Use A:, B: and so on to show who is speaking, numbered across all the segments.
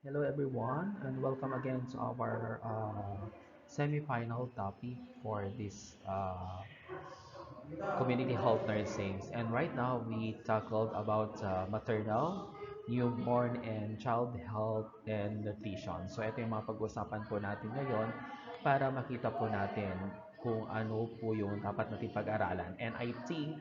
A: Hello everyone and welcome again to our semi-final topic for this community health nursing. And right now we tackled about maternal, newborn, and child health and nutrition. So ito yung mga pag-usapan po natin ngayon para makita po natin kung ano po yung dapat natin pag-aralan. And I think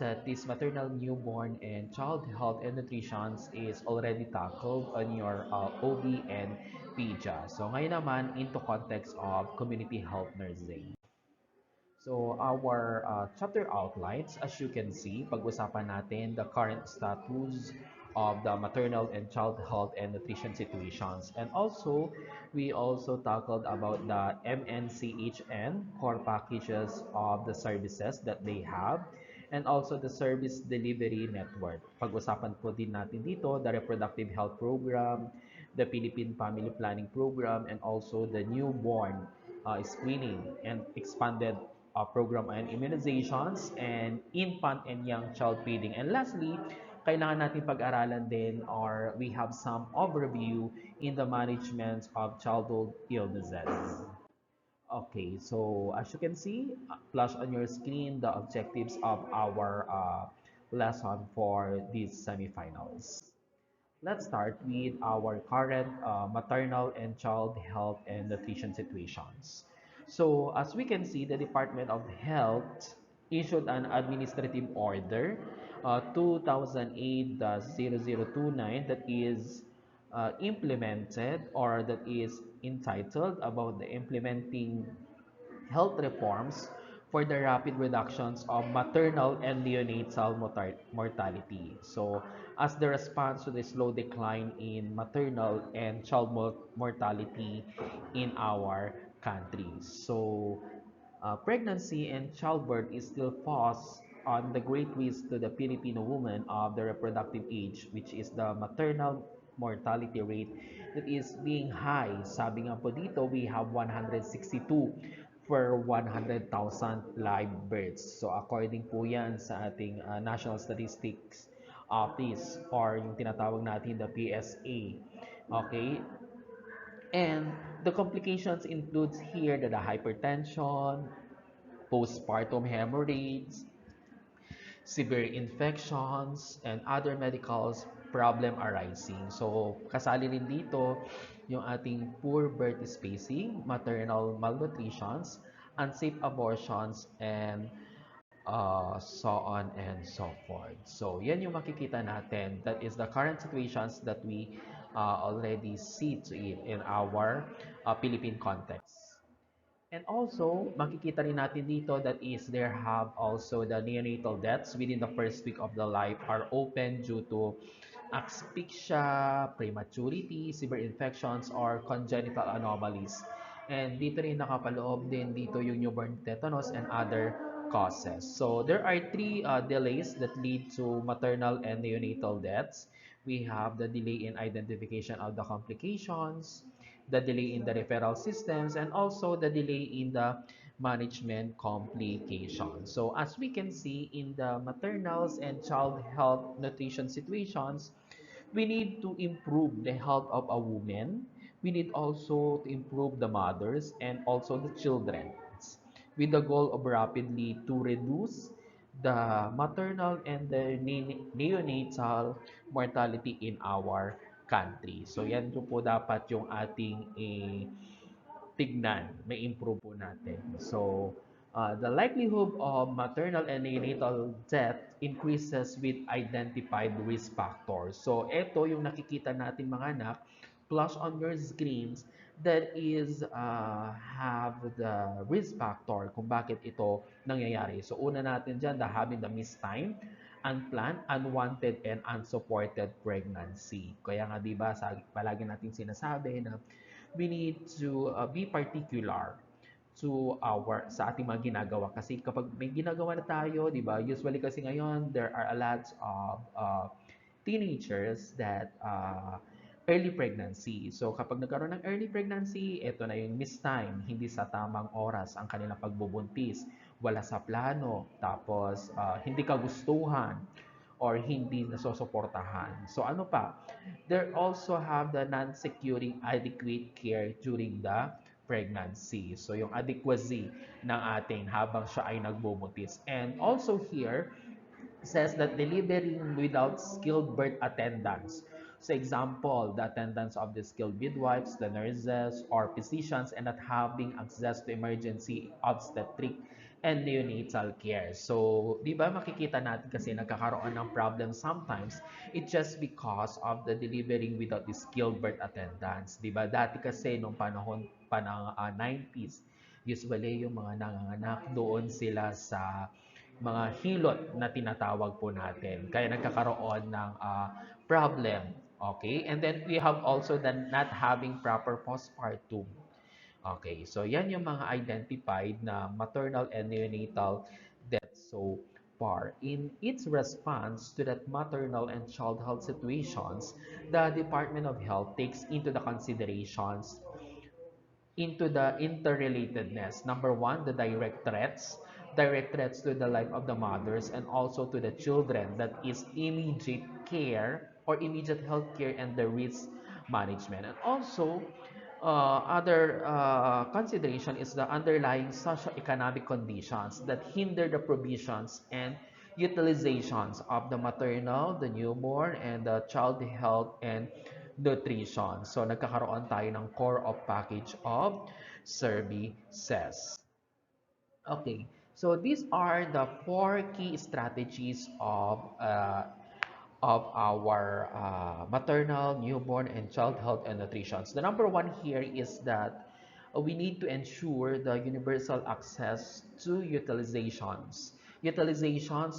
A: that this maternal, newborn, and child health and nutrition is already tackled on your OB and PIJA. So ngayon naman into context of community health nursing. So our chapter outlines, as you can see, pag-usapan natin the current status of the maternal and child health and nutrition situations. And also, we also tackled about the MNCHN core packages of the services that they have and also the service delivery network. Pag-usapan po din natin dito the reproductive health program, the Philippine Family Planning Program, and also the newborn screening and expanded program and immunizations and infant and young child feeding. And lastly, kailangan natin pag-aralan din or we have some overview in the management of childhood illnesses. Okay, so as you can see, flash on your screen the objectives of our lesson for these semifinals. Let's start with our current maternal and child health and nutrition situations. So, as we can see, the Department of Health issued an administrative order 2008-0029 that is implemented or that is entitled about the implementing health reforms for the rapid reductions of maternal and neonatal mortality. So, as the response to the slow decline in maternal and child mortality in our countries. So, pregnancy and childbirth is still pose on the great risk to the Filipino woman of the reproductive age, which is the maternal mortality rate that is being high. Sabi nga po dito, we have 162 per 100,000 live births. So according po yan sa ating National Statistics Office or yung tinatawag natin the PSA. Okay? And the complications includes here the hypertension, postpartum hemorrhage, severe infections, and other medical problem arising. So, kasali rin dito yung ating poor birth spacing, maternal malnutritions, unsafe abortions, and so on and so forth. So, yan yung makikita natin. That is the current situations that we already see to it in our Philippine context. And also, makikita rin natin dito that is there have also the neonatal deaths within the first week of the life are open due to asphyxia, prematurity, severe infections, or congenital anomalies. And dito rin nakapaloob din dito yung newborn tetanus and other causes. So there are three delays that lead to maternal and neonatal deaths. We have the delay in identification of the complications, the delay in the referral systems, and also the delay in the management complications. So as we can see in the maternals and child health nutrition situations, we need to improve the health of a woman. We need also to improve the mothers and also the children with the goal of rapidly to reduce the maternal and the neonatal mortality in our country. So yan po dapat yung ating tignan, may improve po natin. So the likelihood of maternal and neonatal death increases with identified risk factors. So ito yung nakikita natin mga anak, plus on your screens that is have the risk factor kung bakit ito nangyayari. So una natin dyan, the having the missed time, unplanned, unwanted, and unsupported pregnancy. Kaya nga 'di ba, palagi natin sinasabi na we need to be particular to our sa ating mga ginagawa kasi kapag may ginagawa na tayo, 'di ba? Usually kasi ngayon there are a lot of teenagers that early pregnancy. So kapag nagkaroon ng early pregnancy, ito na yung miss time, hindi sa tamang oras ang kanilang pagbubuntis, wala sa plano, tapos hindi kagustuhan or hindi nasusuportahan. So ano pa? They also have the non-securing adequate care during the pregnancy. So yung adequacy ng ating habang siya ay nagbubuntis. And also here, says that delivering without skilled birth attendants. So example, the attendants of the skilled midwives, the nurses, or physicians, and not having access to emergency obstetric and neonatal care. So, di ba makikita natin kasi nagkakaroon ng problem sometimes, it's just because of the delivering without the skilled birth attendants. Di ba? Dati kasi nung panahon pa ng 90s, usually yung mga nanganganak doon sila sa mga hilot na tinatawag po natin. Kaya nagkakaroon ng problem. Okay? And then we have also the not having proper postpartum. Okay, so yan yung mga identified na maternal and neonatal deaths so far. In its response to that maternal and child health situations, the Department of Health takes into the considerations into the interrelatedness. Number one, the direct threats to the life of the mothers and also to the children, that is immediate care or immediate health care and the risk management. And also, other consideration is the underlying socioeconomic conditions that hinder the provisions and utilizations of the maternal, the newborn, and the child health and nutrition. So, nagkakaroon tayo ng core of package of services. Okay, so these are the four key strategies of our maternal, newborn, and child health and nutrition. So the number one here is that we need to ensure the universal access to utilizations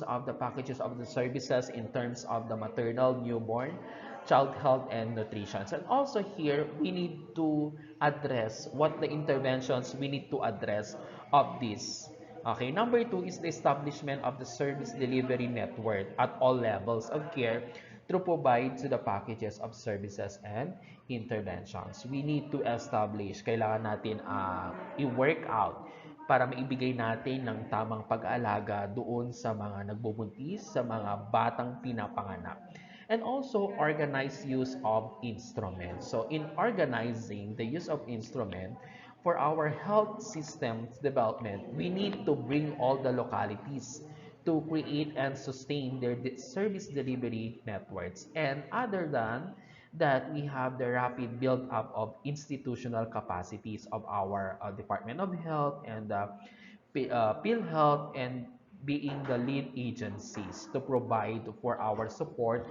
A: of the packages of the services in terms of the maternal, newborn, child health, and nutrition. And also here, we need to address what the interventions we need to address of this. Okay, number two is the establishment of the service delivery network at all levels of care to provide to the packages of services and interventions. We need to establish, kailangan natin i-work out para maibigay natin ng tamang pag-aalaga doon sa mga nagbubuntis, sa mga batang pinapanganak. And also organized use of instruments. So in organizing the use of instrument, for our health systems development, we need to bring all the localities to create and sustain their service delivery networks. And other than that, we have the rapid build-up of institutional capacities of our Department of Health and PhilHealth, and being the lead agencies to provide for our support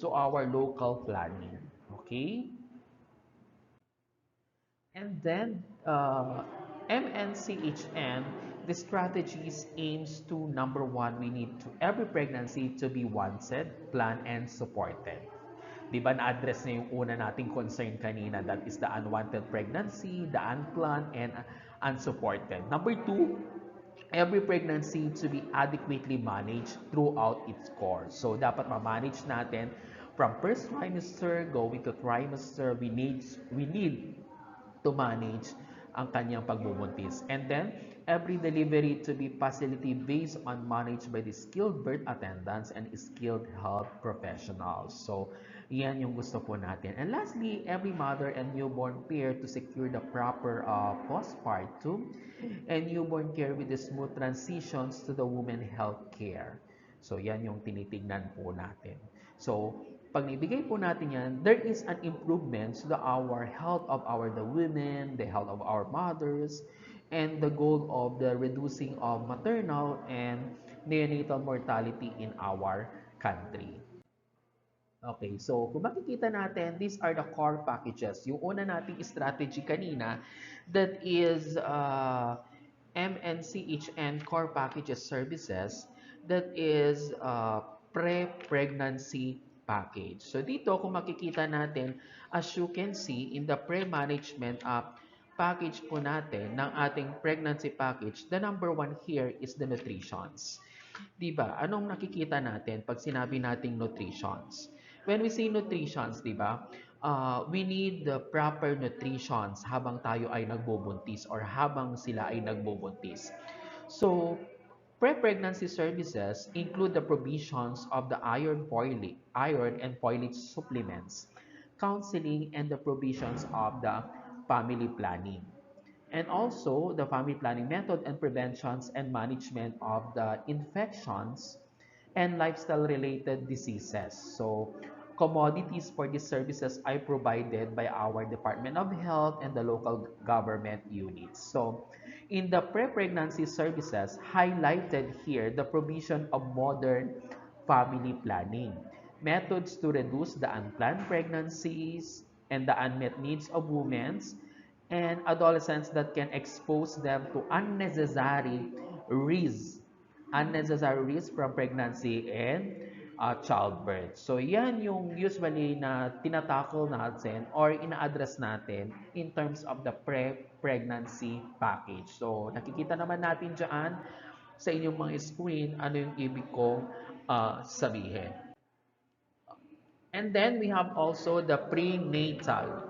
A: to our local planning. Okay? And then MNCHN, the strategies aims to number one, we need to every pregnancy to be wanted, planned, and supported. Di ba na-address na yung una nating concern kanina, that is the unwanted pregnancy, the unplanned, and unsupported. Number two, every pregnancy to be adequately managed throughout its course. So, dapat ma-manage natin from first trimester going to trimester. We need to manage ang kanyang pagbubuntis. And then, every delivery to be facility based on managed by the skilled birth attendants and skilled health professionals. So, yan yung gusto po natin. And lastly, every mother and newborn pair to secure the proper postpartum and newborn care with the smooth transitions to the women health care. So, yan yung tinitignan po natin. So, pag nibigay po natin yan, there is an improvement to our health of the women, the health of our mothers, and the goal of the reducing of maternal and neonatal mortality in our country. Okay, so kung makikita natin, these are the core packages. Yung una nating strategy kanina, that is MNCHN core packages services, that is pre-pregnancy package. So dito, kung makikita natin, as you can see, in the pre-management package po natin ng ating pregnancy package, the number one here is the nutritions. Diba? Anong nakikita natin pag sinabi nating nutritions? When we say nutritions, diba, we need the proper nutritions habang tayo ay nagbubuntis or habang sila ay nagbubuntis. So, Pre-pregnancy services include the provisions of the iron and folate supplements, counseling, and the provisions of the family planning. And also the family planning method and preventions and management of the infections and lifestyle-related diseases. So, commodities for these services are provided by our Department of Health and the local government units. So, in the pre-pregnancy services, highlighted here the provision of modern family planning, methods to reduce the unplanned pregnancies and the unmet needs of women and adolescents that can expose them to unnecessary risk from pregnancy and childbirth. So yan yung usually na tinatakol natin or ina-address natin in terms of the pre-pregnancy package. So nakikita naman natin dyan sa inyong mga screen ano yung ibig kong sabihin. And then we have also the prenatal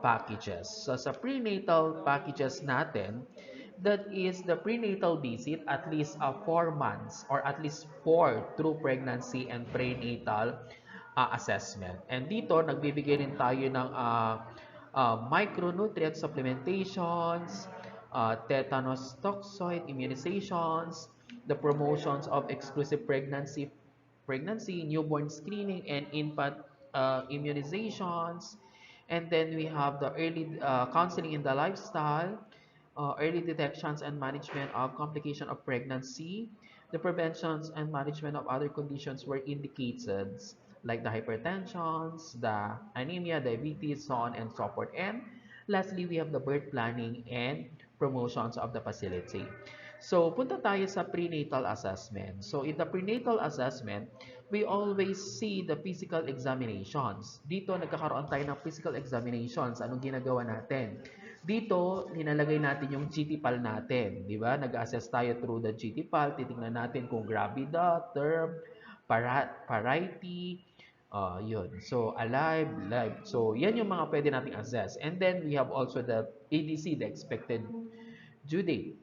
A: packages. So sa prenatal packages natin, that is the prenatal visit at least 4 months or at least 4 through pregnancy and prenatal assessment. And dito, nagbibigay rin tayo ng micronutrient supplementations, tetanus toxoid immunizations, the promotions of exclusive pregnancy, newborn screening, and infant immunizations. And then we have the early counseling in the lifestyle, early detections and management of complication of pregnancy, the preventions and management of other conditions were indicated, like the hypertensions, the anemia, diabetes, so on and so forth. And lastly, we have the birth planning and promotions of the facility. So, punta tayo sa prenatal assessment. So, in the prenatal assessment, we always see the physical examinations. Dito, nagkakaroon tayo ng physical examinations. Anong ginagawa natin? Dito, nilalagay natin yung GT-PAL natin. Di ba? Nag-assess tayo through the GT-PAL. Titingnan natin kung gravida, term, parity, yun. So, alive, live. So, yan yung mga pwede nating assess. And then, we have also the ADC, the expected due date.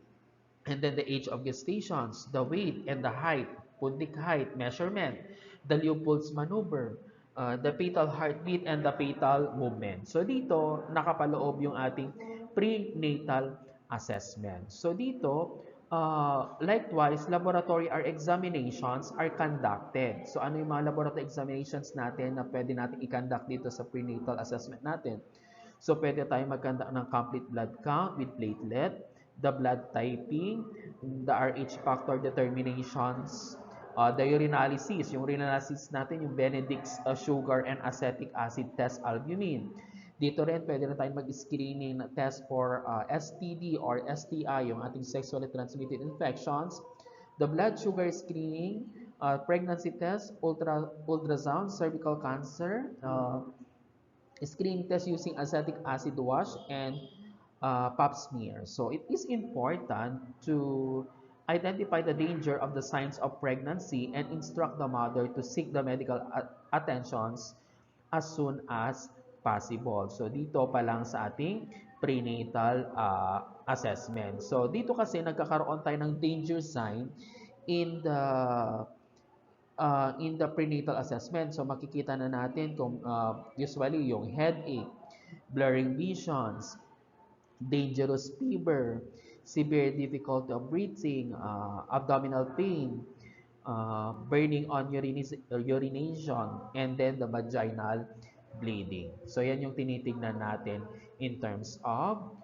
A: And then the age of gestations, the weight and the height, pundic height measurement, the Leopold's maneuver, the fetal heartbeat, and the fetal movement. So dito, nakapaloob yung ating prenatal assessment. So dito, likewise, laboratory or examinations are conducted. So ano yung mga laboratory examinations natin na pwede natin i-conduct dito sa prenatal assessment natin? So pwede tayo mag-conduct ng complete blood count with platelet, the blood typing, the RH factor determinations, the urinalysis. Yung urinalysis natin, yung Benedict's sugar and acetic acid test albumin. Dito rin, pwede na tayong mag-screening test for STD or STI, yung ating sexually transmitted infections, the blood sugar screening, pregnancy test, ultrasound, cervical cancer, screening test using acetic acid wash, and pap smear. So it is important to identify the danger of the signs of pregnancy and instruct the mother to seek the medical attentions as soon as possible. So dito pa lang sa ating prenatal assessment. So dito kasi nagkakaroon tayo ng danger sign in the prenatal assessment. So makikita na natin kung usually yung headache, blurring visions, dangerous fever, severe difficulty of breathing, abdominal pain, burning on urination, and then the vaginal bleeding. So yan yung tinitignan natin in terms of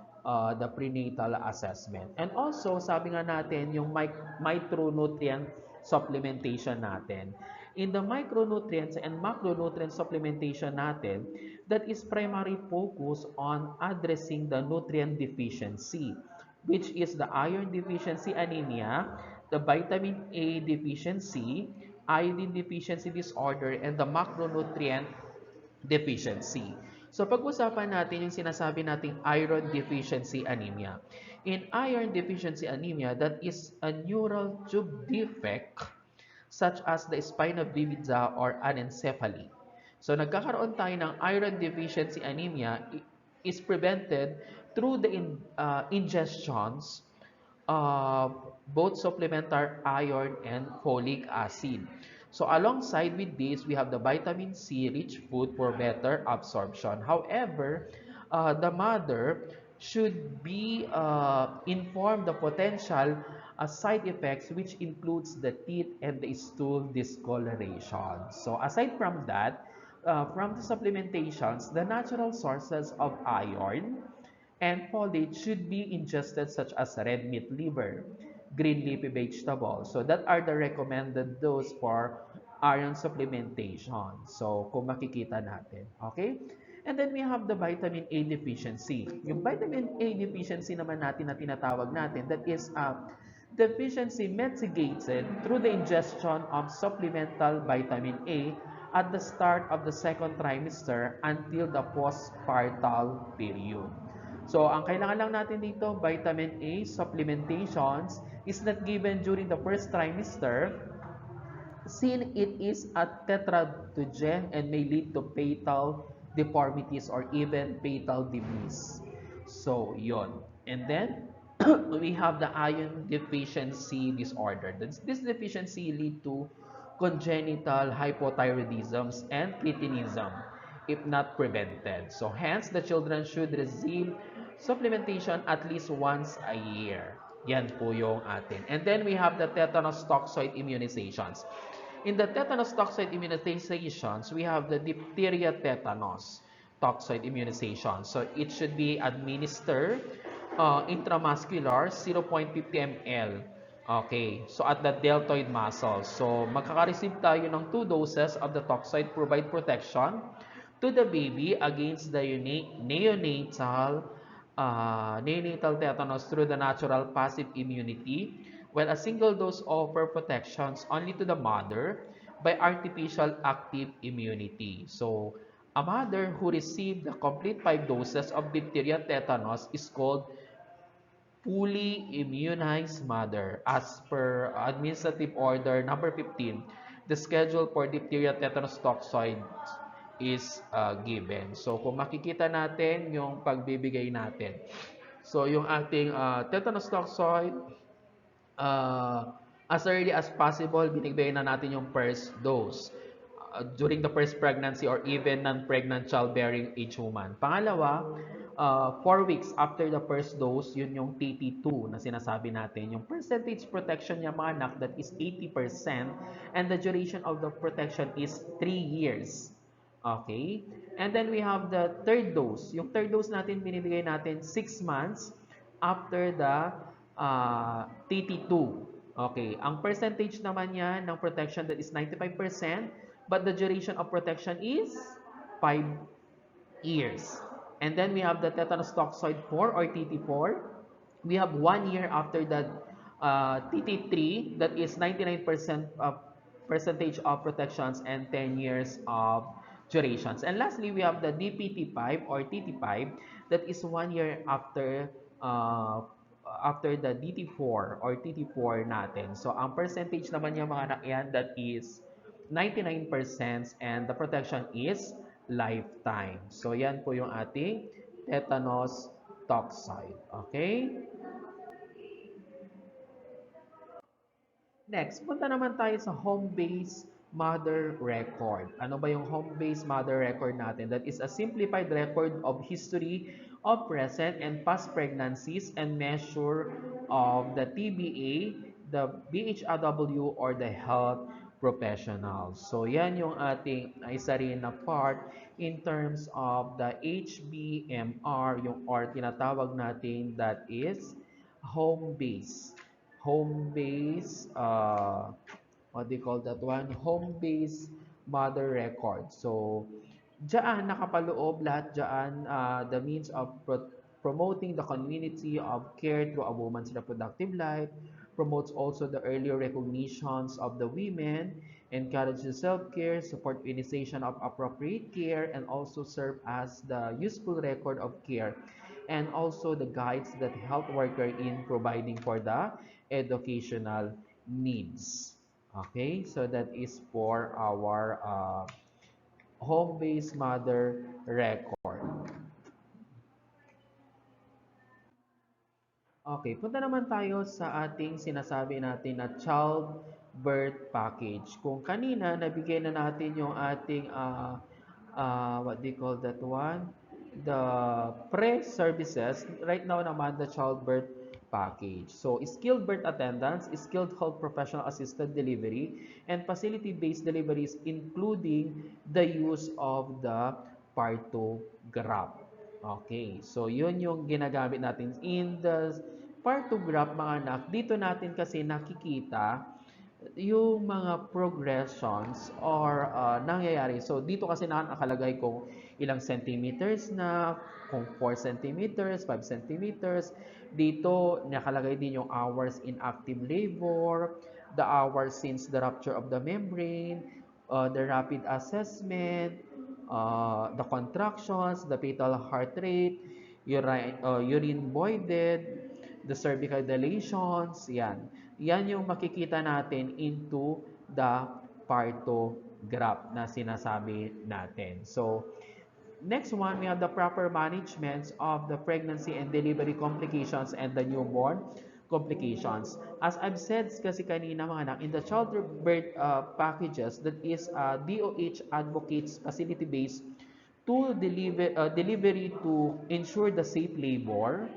A: the prenatal assessment. And also, sabi nga natin, yung micronutrient supplementation natin. In the micronutrients and macronutrient supplementation natin, that is primary focus on addressing the nutrient deficiency, which is the iron deficiency anemia, the vitamin A deficiency, iodine deficiency disorder, and the macronutrient deficiency. So pag-usapan natin yung sinasabi nating iron deficiency anemia. In iron deficiency anemia, that is a neural tube defect such as the spina bifida or anencephaly. So nagkakaroon tayo ng iron deficiency anemia is prevented through the ingestions uh, both supplementary iron and folic acid. So alongside with this, we have the vitamin C rich food for better absorption. However, the mother should be informed the potential side effects, which includes the teeth and the stool discoloration. So aside from that, from the supplementations, the natural sources of iron and folate should be ingested such as red meat liver, green leafy vegetables. So that are the recommended dose for iron supplementation. So kung makikita natin. Okay? And then we have the vitamin A deficiency. Yung vitamin A deficiency naman natin na tinatawag natin, that is deficiency mitigated through the ingestion of supplemental vitamin A at the start of the second trimester until the postpartum period. So, ang kailangan lang natin dito, vitamin A supplementations is not given during the first trimester since it is a tetratogen and may lead to fatal deformities or even fatal disease. So, yon. And then, we have the iron deficiency disorder. This deficiency lead to congenital hypothyroidism and cretinism if not prevented. So hence, the children should receive supplementation at least once a year. Yan po yung atin. And then we have the tetanus toxoid immunizations. In the tetanus toxoid immunizations, we have the diphtheria tetanus toxoid immunization. So it should be administered intramuscular 0.50 ml. Okay, so at the deltoid muscle. So magkaka-receive tayo ng 2 doses of the toxoid provide protection to the baby against the neonatal tetanus through the natural passive immunity, while a single dose offer protections only to the mother by artificial active immunity. So, a mother who received the complete 5 doses of diphtheria tetanus is called fully immunized mother as per Administrative Order number 15. The schedule for diphtheria tetanus toxoid is given. So kung makikita natin yung pagbibigay natin. So yung ating tetanus toxoid, as early as possible, binibigay na natin yung first dose during the first pregnancy or even non-pregnant childbearing age woman. Pangalawa, 4 weeks after the first dose, yun yung TT2 na sinasabi natin. Yung percentage protection niya mga anak, that is 80% and the duration of the protection is 3 years. Okay? And then we have the third dose. Yung third dose natin, binibigay natin 6 months after the TT2. Okay. Ang percentage naman niya ng protection that is 95%, but the duration of protection is 5 years. And then we have the tetanus toxoid 4 or TT4. We have 1 year after the TT3, that is 99% of percentage of protections and 10 years of durations. And lastly, we have the DPT5 or TT5, that is 1 year after the DT4 or TT4 natin. So, ang percentage naman niya mga anak yan, that is 99% and the protection is lifetime. So, yan po yung ating tetanus toxoid. Okay? Next, punta naman tayo sa home-based mother record. Ano ba yung home-based mother record natin? That is a simplified record of history of present and past pregnancies and measure of the TBA, the BHRW, or the health professionals. So, yan yung ating isa rin na part in terms of the HBMR, yung or tinatawag natin that is home-based home-based, what do you call that one? Home-based mother record. So, diyan nakapaloob lahat diyan the means of promoting the community of care through a woman's reproductive life, promotes also the earlier recognitions of the women, encourages self-care, support initiation of appropriate care, and also serve as the useful record of care and also the guides that health worker in providing for the educational needs. Okay, so that is for our home-based mother record. Okay, punta naman tayo sa ating sinasabi natin na child birth package. Kung kanina nabigay na natin yung ating what do you call that one? The pre-services, right now naman the childbirth package. So, skilled birth attendants, skilled health professional assisted delivery, and facility-based deliveries including the use of the partograph. Okay, so yun yung ginagamit natin in the partograph mga anak. Dito natin kasi nakikita yung mga progressions or nangyayari. So, dito kasi nakalagay kung ilang centimeters na, kung 4 centimeters, 5 centimeters. Dito, nakalagay din yung hours in active labor, the hours since the rupture of the membrane, the rapid assessment, the contractions, the fetal heart rate, urine voided, the cervical dilations, yan. Yan yung makikita natin into the partograph na sinasabi natin. So, next one, we have the proper management of the pregnancy and delivery complications and the newborn complications. As I've said kasi kanina mga anak, in the childbirth packages, that is DOH advocates facility-based to delivery to ensure the safe labor,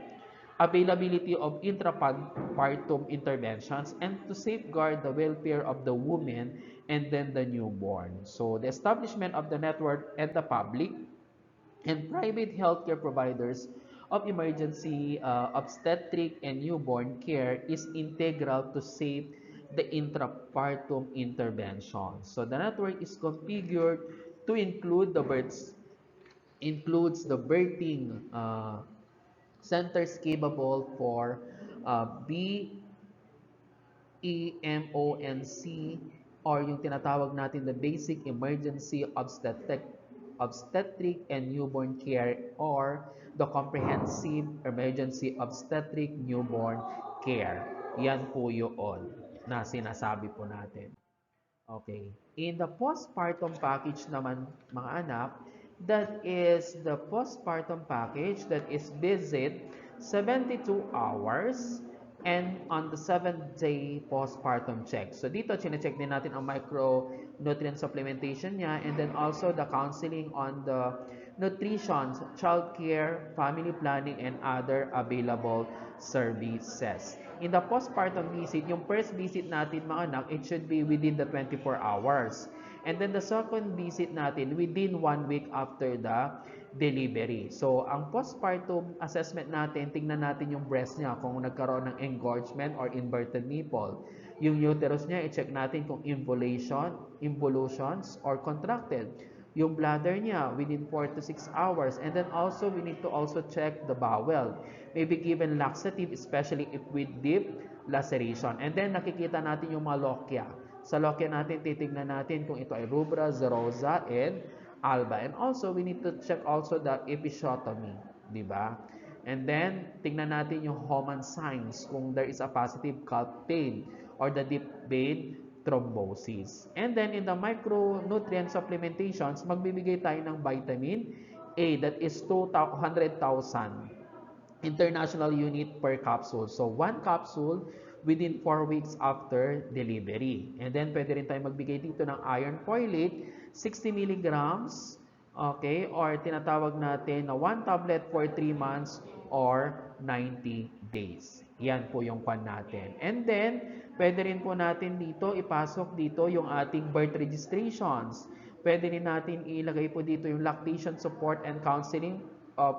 A: availability of intrapartum interventions, and to safeguard the welfare of the woman and then the newborn. So the establishment of the network and the public and private healthcare providers of emergency obstetric and newborn care is integral to save the intrapartum intervention. So the network is configured to includes the birthing centers capable for BEMONC or yung tinatawag natin the Basic Emergency Obstetric and Newborn Care or the Comprehensive Emergency Obstetric Newborn Care. Yan po yun na sinasabi po natin. Okay. In the postpartum package naman, mga anak, that is the postpartum package that is visit 72 hours and on the 7th day postpartum check. So dito, chinecheck din natin ang micronutrient supplementation niya and then also the counseling on the nutrition, childcare, family planning, and other available services. In the postpartum visit, yung first visit natin mga anak, it should be within the 24 hours. And then the second visit natin within 1 week after the delivery. So, ang postpartum assessment natin, tingnan natin yung breast niya kung nagkaroon ng engorgement or inverted nipple. Yung uterus niya, i-check natin kung involutions or contracted. Yung bladder niya within 4 to 6 hours. And then also, we need to also check the bowel. Maybe given laxative, especially if with deep laceration. And then, nakikita natin yung mga lochia. Sa lochia natin, titignan natin kung ito ay rubra, serosa, and alba. And also, we need to check also the episiotomy. Di ba? And then, tingnan natin yung Homan signs kung there is a positive calf pain or the deep vein thrombosis. And then, in the micronutrient supplementations, magbibigay tayo ng vitamin A that is 200,000 international unit per capsule. So, 1 capsule within 4 weeks after delivery. And then, pwede rin tayo magbigay dito ng iron folate, 60 milligrams, okay, or tinatawag natin na 1 tablet for 3 months or 90 days. Yan po yung pan natin. And then, pwede rin po natin dito, ipasok dito yung ating birth registrations. Pwede rin natin ilagay po dito yung lactation support and counseling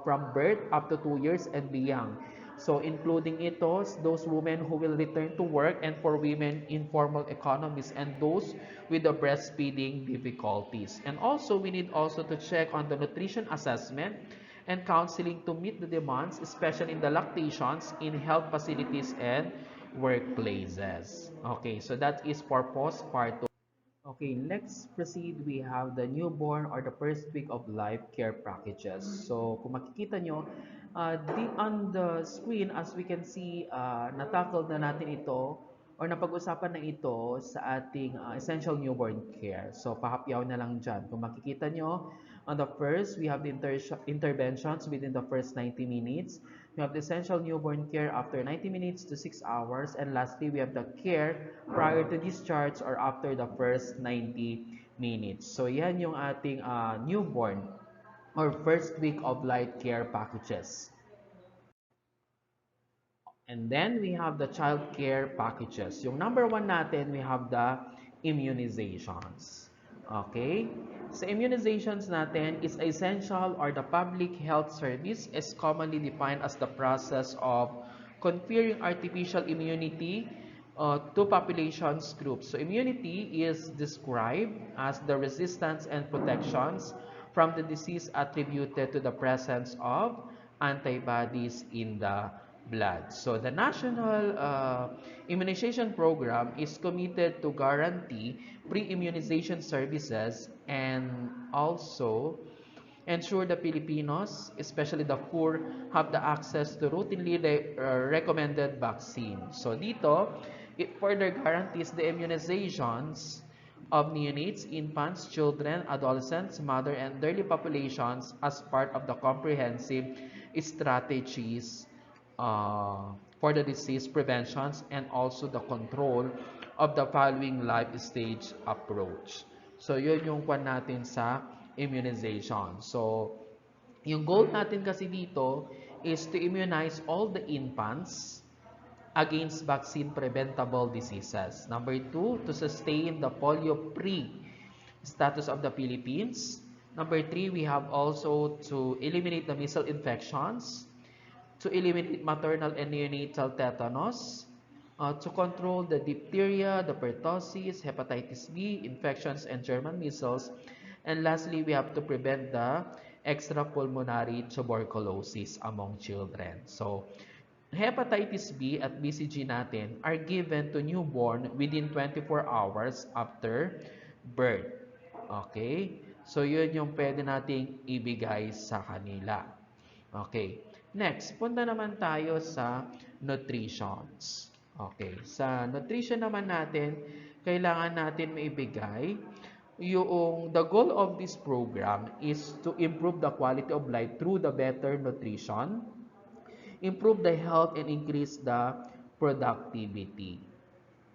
A: from birth up to 2 years and beyond. So, including ito, those women who will return to work and for women in formal economies and those with the breastfeeding difficulties. And also, we need also to check on the nutrition assessment and counseling to meet the demands, especially in the lactations, in health facilities and workplaces. Okay, so that is for postpartum. Okay, let's proceed. We have the newborn or the first week of life care packages. So, kung makikita nyo, on the screen, as we can see, natakal na natin ito or napag-usapan na ito sa ating essential newborn care. So, pahapyaw na lang dyan. Kung makikita nyo, on the first, we have the interventions within the first 90 minutes. We have the essential newborn care after 90 minutes to 6 hours. And lastly, we have the care prior to discharge or after the first 90 minutes. So, yan yung ating newborn or first week of life care packages. And then we have the child care packages. Yung number one natin, we have the immunizations. Okay? Sa immunizations natin is essential or the public health service is commonly defined as the process of conferring artificial immunity to populations groups. So immunity is described as the resistance and protections from the disease attributed to the presence of antibodies in the blood. So the National Immunization Program is committed to guarantee pre-immunization services and also ensure the Filipinos, especially the poor, have the access to routinely recommended vaccines. So dito, it further guarantees the immunizations of neonates, infants, children, adolescents, mother, and early populations as part of the comprehensive strategies for the disease preventions and also the control of the following life stage approach. So, yun yung kwan natin sa immunization. So, yung goal natin kasi dito is to immunize all the infants against vaccine preventable diseases. Number two, to sustain the polio-free status of the Philippines. Number three, we have also to eliminate the measles infections, to eliminate maternal and neonatal tetanus, to control the diphtheria, the pertussis, hepatitis B, infections, and German measles. And lastly, we have to prevent the extrapulmonary tuberculosis among children. So, hepatitis B at BCG natin are given to newborn within 24 hours after birth. Okay? So, yun yung pwede nating ibigay sa kanila. Okay. Next, punta naman tayo sa nutritions. Okay. Sa nutrition naman natin, kailangan natin maibigay yung the goal of this program is to improve the quality of life through the better nutrition, improve the health, and increase the productivity.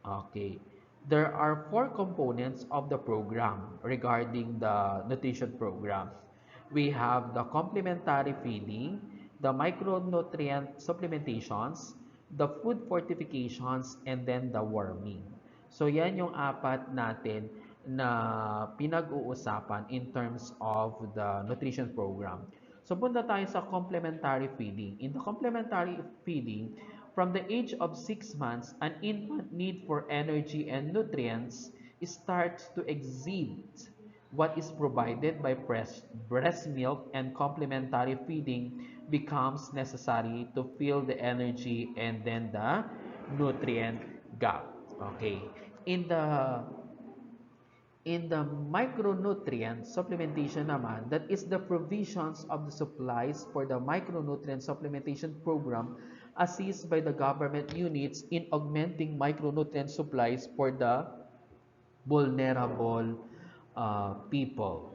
A: Okay. There are four components of the program regarding the nutrition program. We have the complementary feeding, the micronutrient supplementations, the food fortifications, and then the warming. So yan yung apat natin na pinag-uusapan in terms of the nutrition program. So punta tayo sa complementary feeding. In the complementary feeding, from the age of 6 months, an infant need for energy and nutrients starts to exceed what is provided by breast milk, and complementary feeding becomes necessary to fill the energy and then the nutrient gap. Okay. In the in the micronutrient supplementation naman, that is the provisions of the supplies for the micronutrient supplementation program assist by the government units in augmenting micronutrient supplies for the vulnerable people.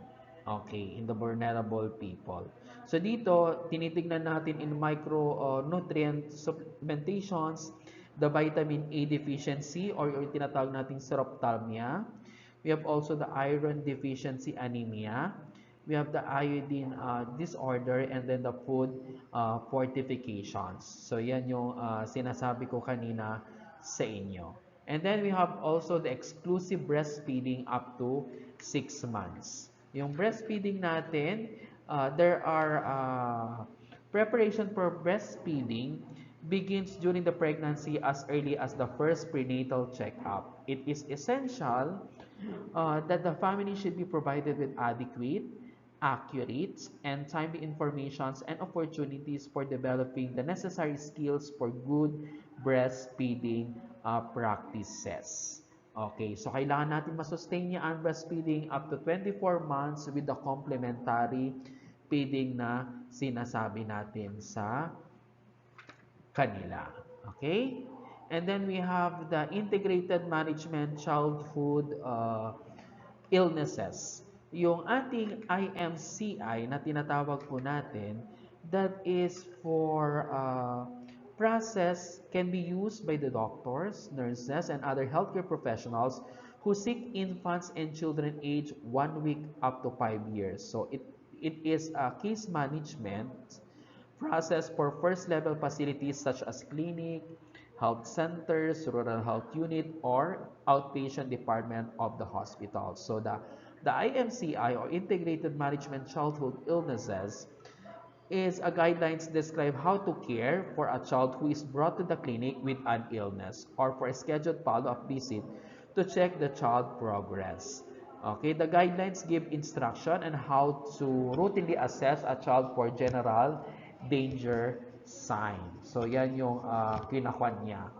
A: Okay, in the vulnerable people. So dito, tinitingnan natin in micronutrient supplementations, the vitamin A deficiency or yung tinatawag nating serophthalmia. We have also the iron deficiency anemia. We have the iodine disorder and then the food fortifications. So yan yung sinasabi ko kanina sa inyo. And then we have also the exclusive breastfeeding up to 6 months. Yung breastfeeding natin, there are preparation for breastfeeding begins during the pregnancy as early as the first prenatal checkup. It is essential that the family should be provided with adequate, accurate, and timely informations and opportunities for developing the necessary skills for good breastfeeding practices. Okay, so kailangan natin masustain ang breastfeeding up to 24 months with the complementary feeding na sinasabi natin sa kanila. Okay? And then we have the integrated management childhood illnesses. Yung ating IMCI na tinatawag po natin, that is for process can be used by the doctors, nurses, and other healthcare professionals who seek infants and children aged 1 week up to 5 years. So it is a case management process for first level facilities such as clinic, health centers, rural health unit, or outpatient department of the hospital. So the IMCI or Integrated Management Childhood Illnesses is a guidelines describe how to care for a child who is brought to the clinic with an illness or for a scheduled follow-up visit to check the child progress. Okay, the guidelines give instruction on how to routinely assess a child for general danger sign. So yan yung kinakwan niya.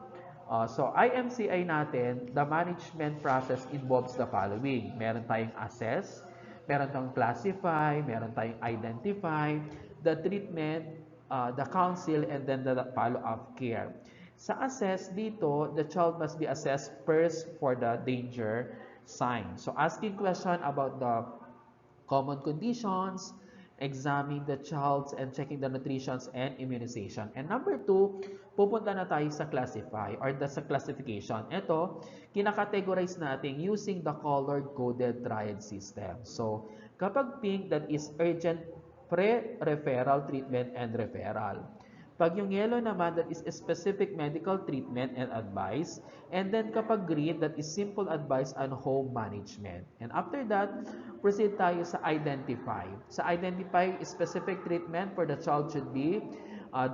A: So IMCI natin, the management process involves the following. Meron tayong assess, meron tayong classify, meron tayong identify, the treatment, the counsel, and then the follow-up care. Sa assess dito, the child must be assessed first for the danger sign. So asking question about the common conditions, examine the child and checking the nutrition and immunization. And number two, pupunta na tayo sa classify or sa classification. Ito, kinakategorize natin using the color-coded triad system. So, kapag pink, that is urgent pre-referral treatment and referral. Pag yung yellow naman, that is a specific medical treatment and advice. And then kapag green, that is simple advice on home management. And after that, proceed tayo sa identify. Sa identify, specific treatment for the child should be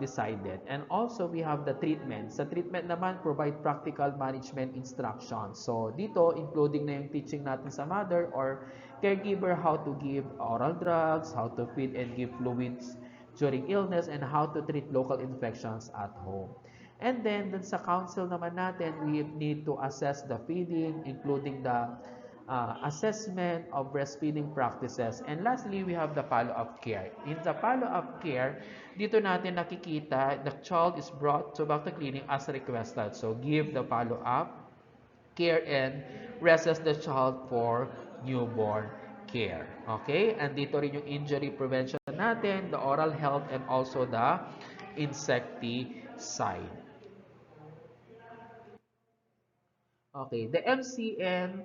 A: decided. And also, we have the treatment. Sa treatment naman, provide practical management instructions. So, dito, including na yung teaching natin sa mother or caregiver how to give oral drugs, how to feed and give fluids during illness, and how to treat local infections at home. And then, dun sa council naman natin, we need to assess the feeding, including the assessment of breastfeeding practices. And lastly, we have the follow-up care. In the follow-up care, dito natin nakikita the child is brought to back to clinic as requested. So, give the follow-up care and reassess the child for newborn care. Okay? And dito rin yung injury prevention natin, the oral health, and also the insecticide. Okay, the MCN,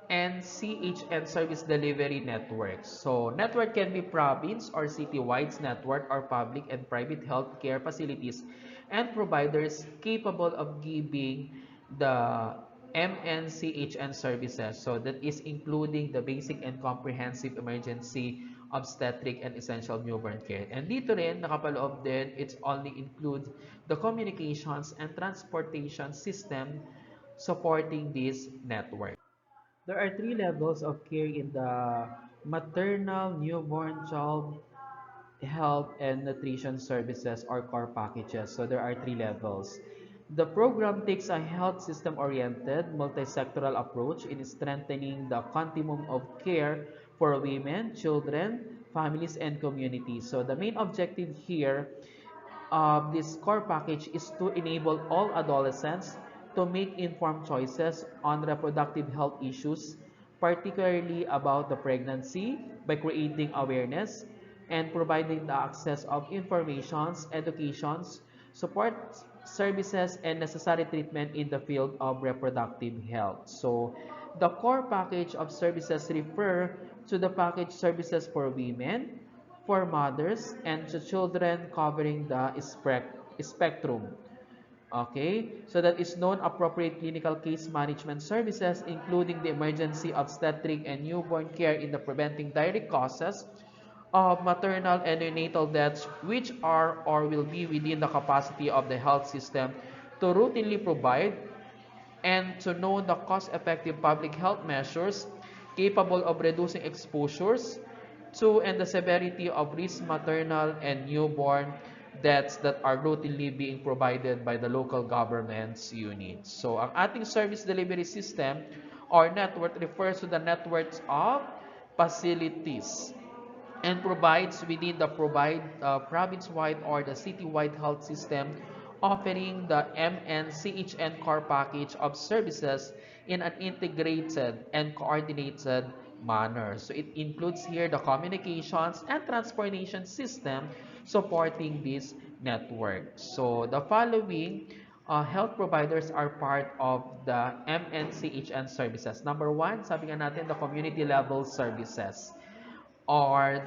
A: MNCHN service delivery networks. So, network can be province or city-wide network or public and private healthcare facilities and providers capable of giving the MNCHN services. So, that is including the basic and comprehensive emergency obstetric and essential newborn care. And dito rin, nakapaloob din, it only includes the communications and transportation system supporting this network. There are three levels of care in the maternal newborn child health and nutrition services or core packages. So there are three levels. The program takes a health system-oriented, multi-sectoral approach in strengthening the continuum of care for women, children, families, and communities. So the main objective here of this core package is to enable all adolescents to make informed choices on reproductive health issues, particularly about the pregnancy, by creating awareness and providing the access of informations, educations, support services, and necessary treatment in the field of reproductive health. So, the core package of services refer to the package services for women, for mothers, and to children covering the spectrum. Okay, so that is known appropriate clinical case management services, including the emergency obstetric and newborn care in the preventing direct causes of maternal and neonatal deaths, which are or will be within the capacity of the health system to routinely provide and to know the cost-effective public health measures capable of reducing exposures to and the severity of risk maternal and newborn deaths that are routinely being provided by the local government's units. So, ang ating service delivery system or network refers to the networks of facilities and provides within the province-wide or the city-wide health system offering the MNCHN core package of services in an integrated and coordinated manner. So it includes here the communications and transportation system supporting this network. So the following health providers are part of the MNCHN services. Number one, sabi nga natin, the community level services or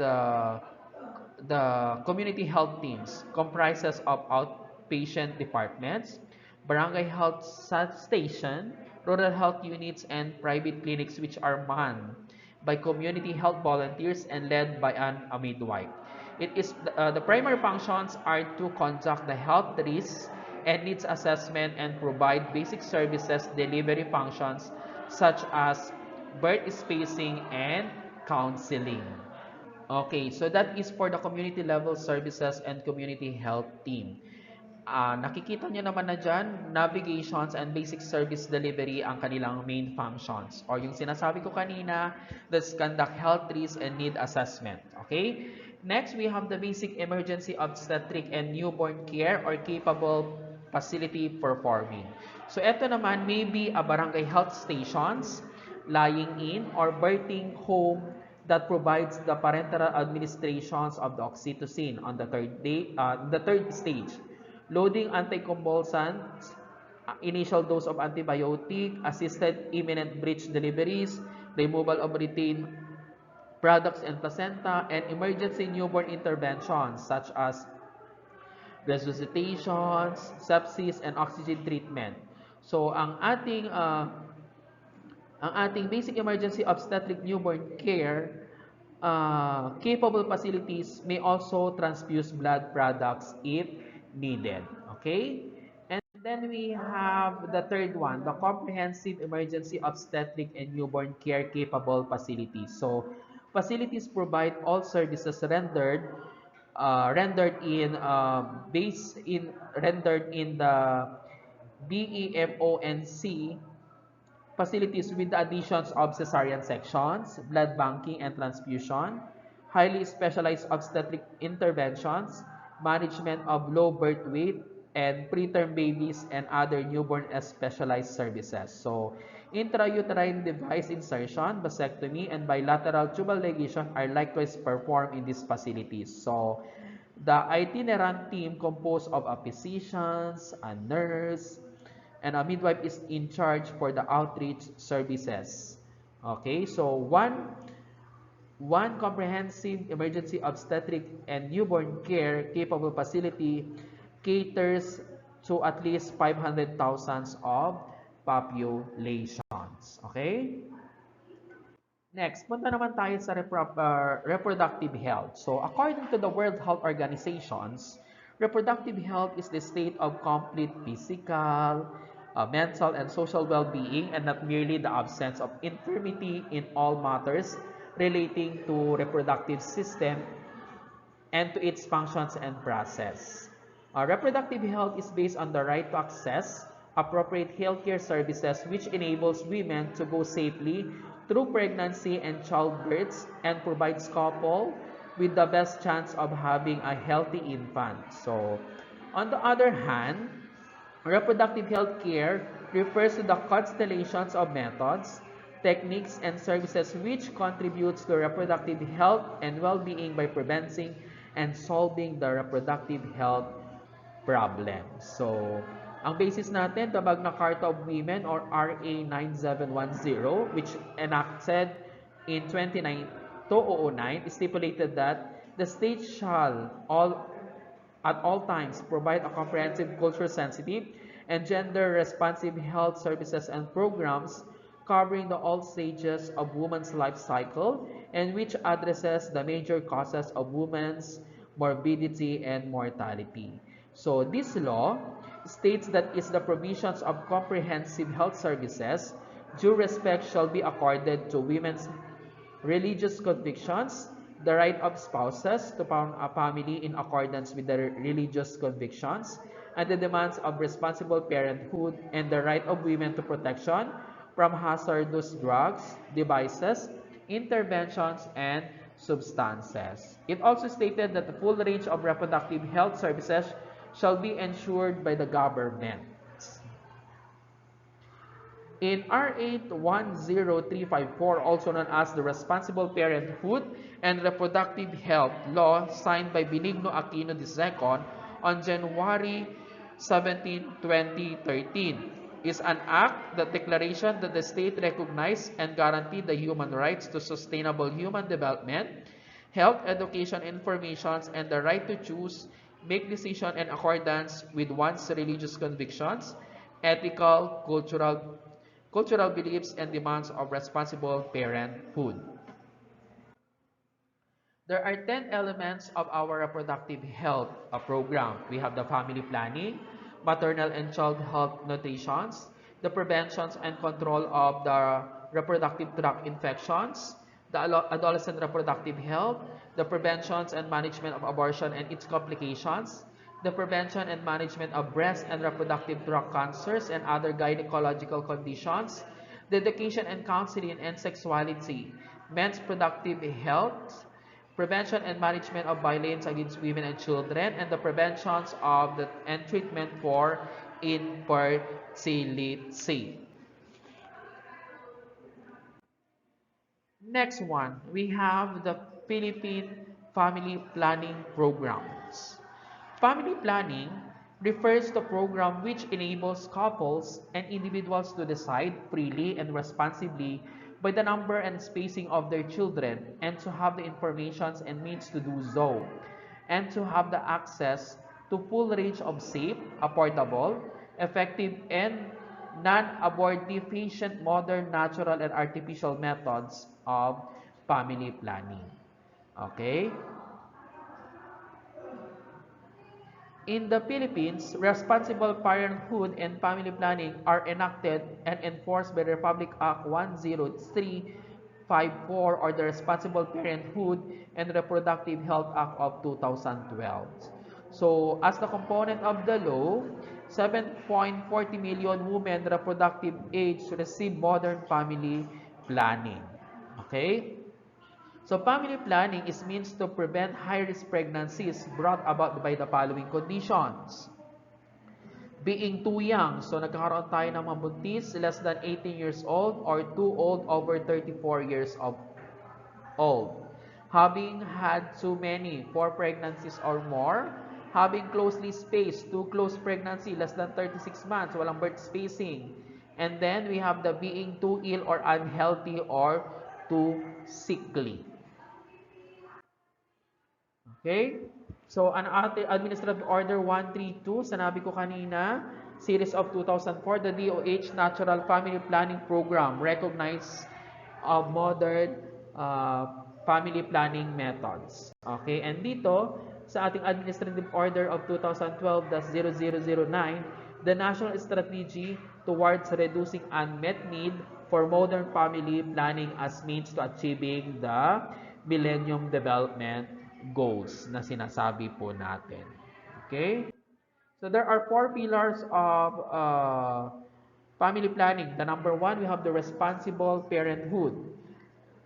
A: the community health teams comprises of outpatient departments, barangay health station, rural health units, and private clinics which are manned by community health volunteers and led by a midwife. The primary functions are to conduct the health risks and needs assessment and provide basic services delivery functions such as birth spacing and counseling. Okay, so that is for the community level services and community health team. Nakikita nyo naman na dyan, navigations and basic service delivery ang kanilang main functions. Or yung sinasabi ko kanina, let's conduct health risk and need assessment. Okay? Next, we have the basic emergency obstetric and newborn care or capable facility performing. So ito naman, maybe a barangay health stations, lying in or birthing home that provides the parenteral administrations of the oxytocin on the third stage, loading anticonvulsants, initial dose of antibiotic, assisted imminent breech deliveries, removal of retained products and placenta, and emergency newborn interventions such as resuscitations, sepsis, and oxygen treatment. So ang ating basic emergency obstetric newborn care capable facilities may also transfuse blood products if needed. Okay? And then we have the third one, the comprehensive emergency obstetric and newborn care capable facilities. So, facilities provide all services rendered in the BEMONC facilities with the additions of cesarean sections, blood banking and transfusion, highly specialized obstetric interventions, management of low birth weight, and preterm babies and other newborn specialized services. So, intrauterine device insertion, vasectomy, and bilateral tubal ligation are likewise performed in these facilities. So, the itinerant team composed of a physician, a nurse, and a midwife is in charge for the outreach services. Okay, so one comprehensive emergency obstetric and newborn care capable facility caters to at least 500,000 of populations. Okay? Next, punta naman tayo sa reproductive health. So, according to the World Health Organizations, reproductive health is the state of complete physical, mental, and social well-being and not merely the absence of infirmity in all matters relating to reproductive system and to its functions and process. Reproductive health is based on the right to access appropriate healthcare services which enables women to go safely through pregnancy and childbirth and provides couple with the best chance of having a healthy infant. So, on the other hand, reproductive health care refers to the constellations of methods, techniques, and services which contributes to reproductive health and well-being by preventing and solving the reproductive health problems. So, ang basis natin, the Magna Carta of Women or RA 9710, which enacted in 2009, stipulated that the state shall at all times provide a comprehensive culture-sensitive and gender-responsive health services and programs covering the all stages of women's life cycle and which addresses the major causes of women's morbidity and mortality. So this law states that is the provisions of comprehensive health services, due respect shall be accorded to women's religious convictions, the right of spouses to found a family in accordance with their religious convictions, and the demands of responsible parenthood and the right of women to protection from hazardous drugs, devices, interventions, and substances. It also stated that the full range of reproductive health services shall be ensured by the government. In R810354, also known as the Responsible Parenthood and Reproductive Health Law, signed by Benigno Aquino II on January 17, 2013, is an act that declaration that the state recognized and guaranteed the human rights to sustainable human development, health, education, information, and the right to choose, make decisions in accordance with one's religious convictions, ethical, cultural beliefs, and demands of responsible parenthood. There are 10 elements of our reproductive health program. We have the family planning, maternal and child health notations, the preventions and control of the reproductive tract infections, the adolescent reproductive health, the preventions and management of abortion and its complications, the prevention and management of breast and reproductive tract cancers and other gynecological conditions, the education and counseling and sexuality, men's productive health, prevention and management of violence against women and children, and the preventions of and treatment for infertility. Next one, we have the Philippine Family Planning Programs. Family planning refers to a program which enables couples and individuals to decide freely and responsibly by the number and spacing of their children, and to have the information and means to do so, and to have the access to full range of safe, affordable, effective, and non-abortifacient modern, natural, and artificial methods of family planning. Okay? In the Philippines, responsible parenthood and family planning are enacted and enforced by the Republic Act 10354, or the Responsible Parenthood and Reproductive Health Act of 2012. So, as the component of the law, 7.40 million women reproductive age receive modern family planning. Okay? So family planning is means to prevent high-risk pregnancies brought about by the following conditions. Being too young, so nagkakaroon tayo ng mga buntis less than 18 years old or too old over 34 years old. Having had too many, 4 pregnancies or more. Having closely spaced, too close pregnancy, less than 36 months, walang birth spacing. And then we have the being too ill or unhealthy or too sickly. Okay? So, an Administrative Order 132, sanabi ko kanina, Series of 2004, the DOH Natural Family Planning Program recognized modern family planning methods. Okay? And dito, sa ating Administrative Order of 2012-0009, the National Strategy towards Reducing Unmet Need for Modern Family Planning as means to achieving the Millennium Development Goals na sinasabi po natin. Okay? So there are 4 pillars of family planning. The number 1, we have the responsible parenthood.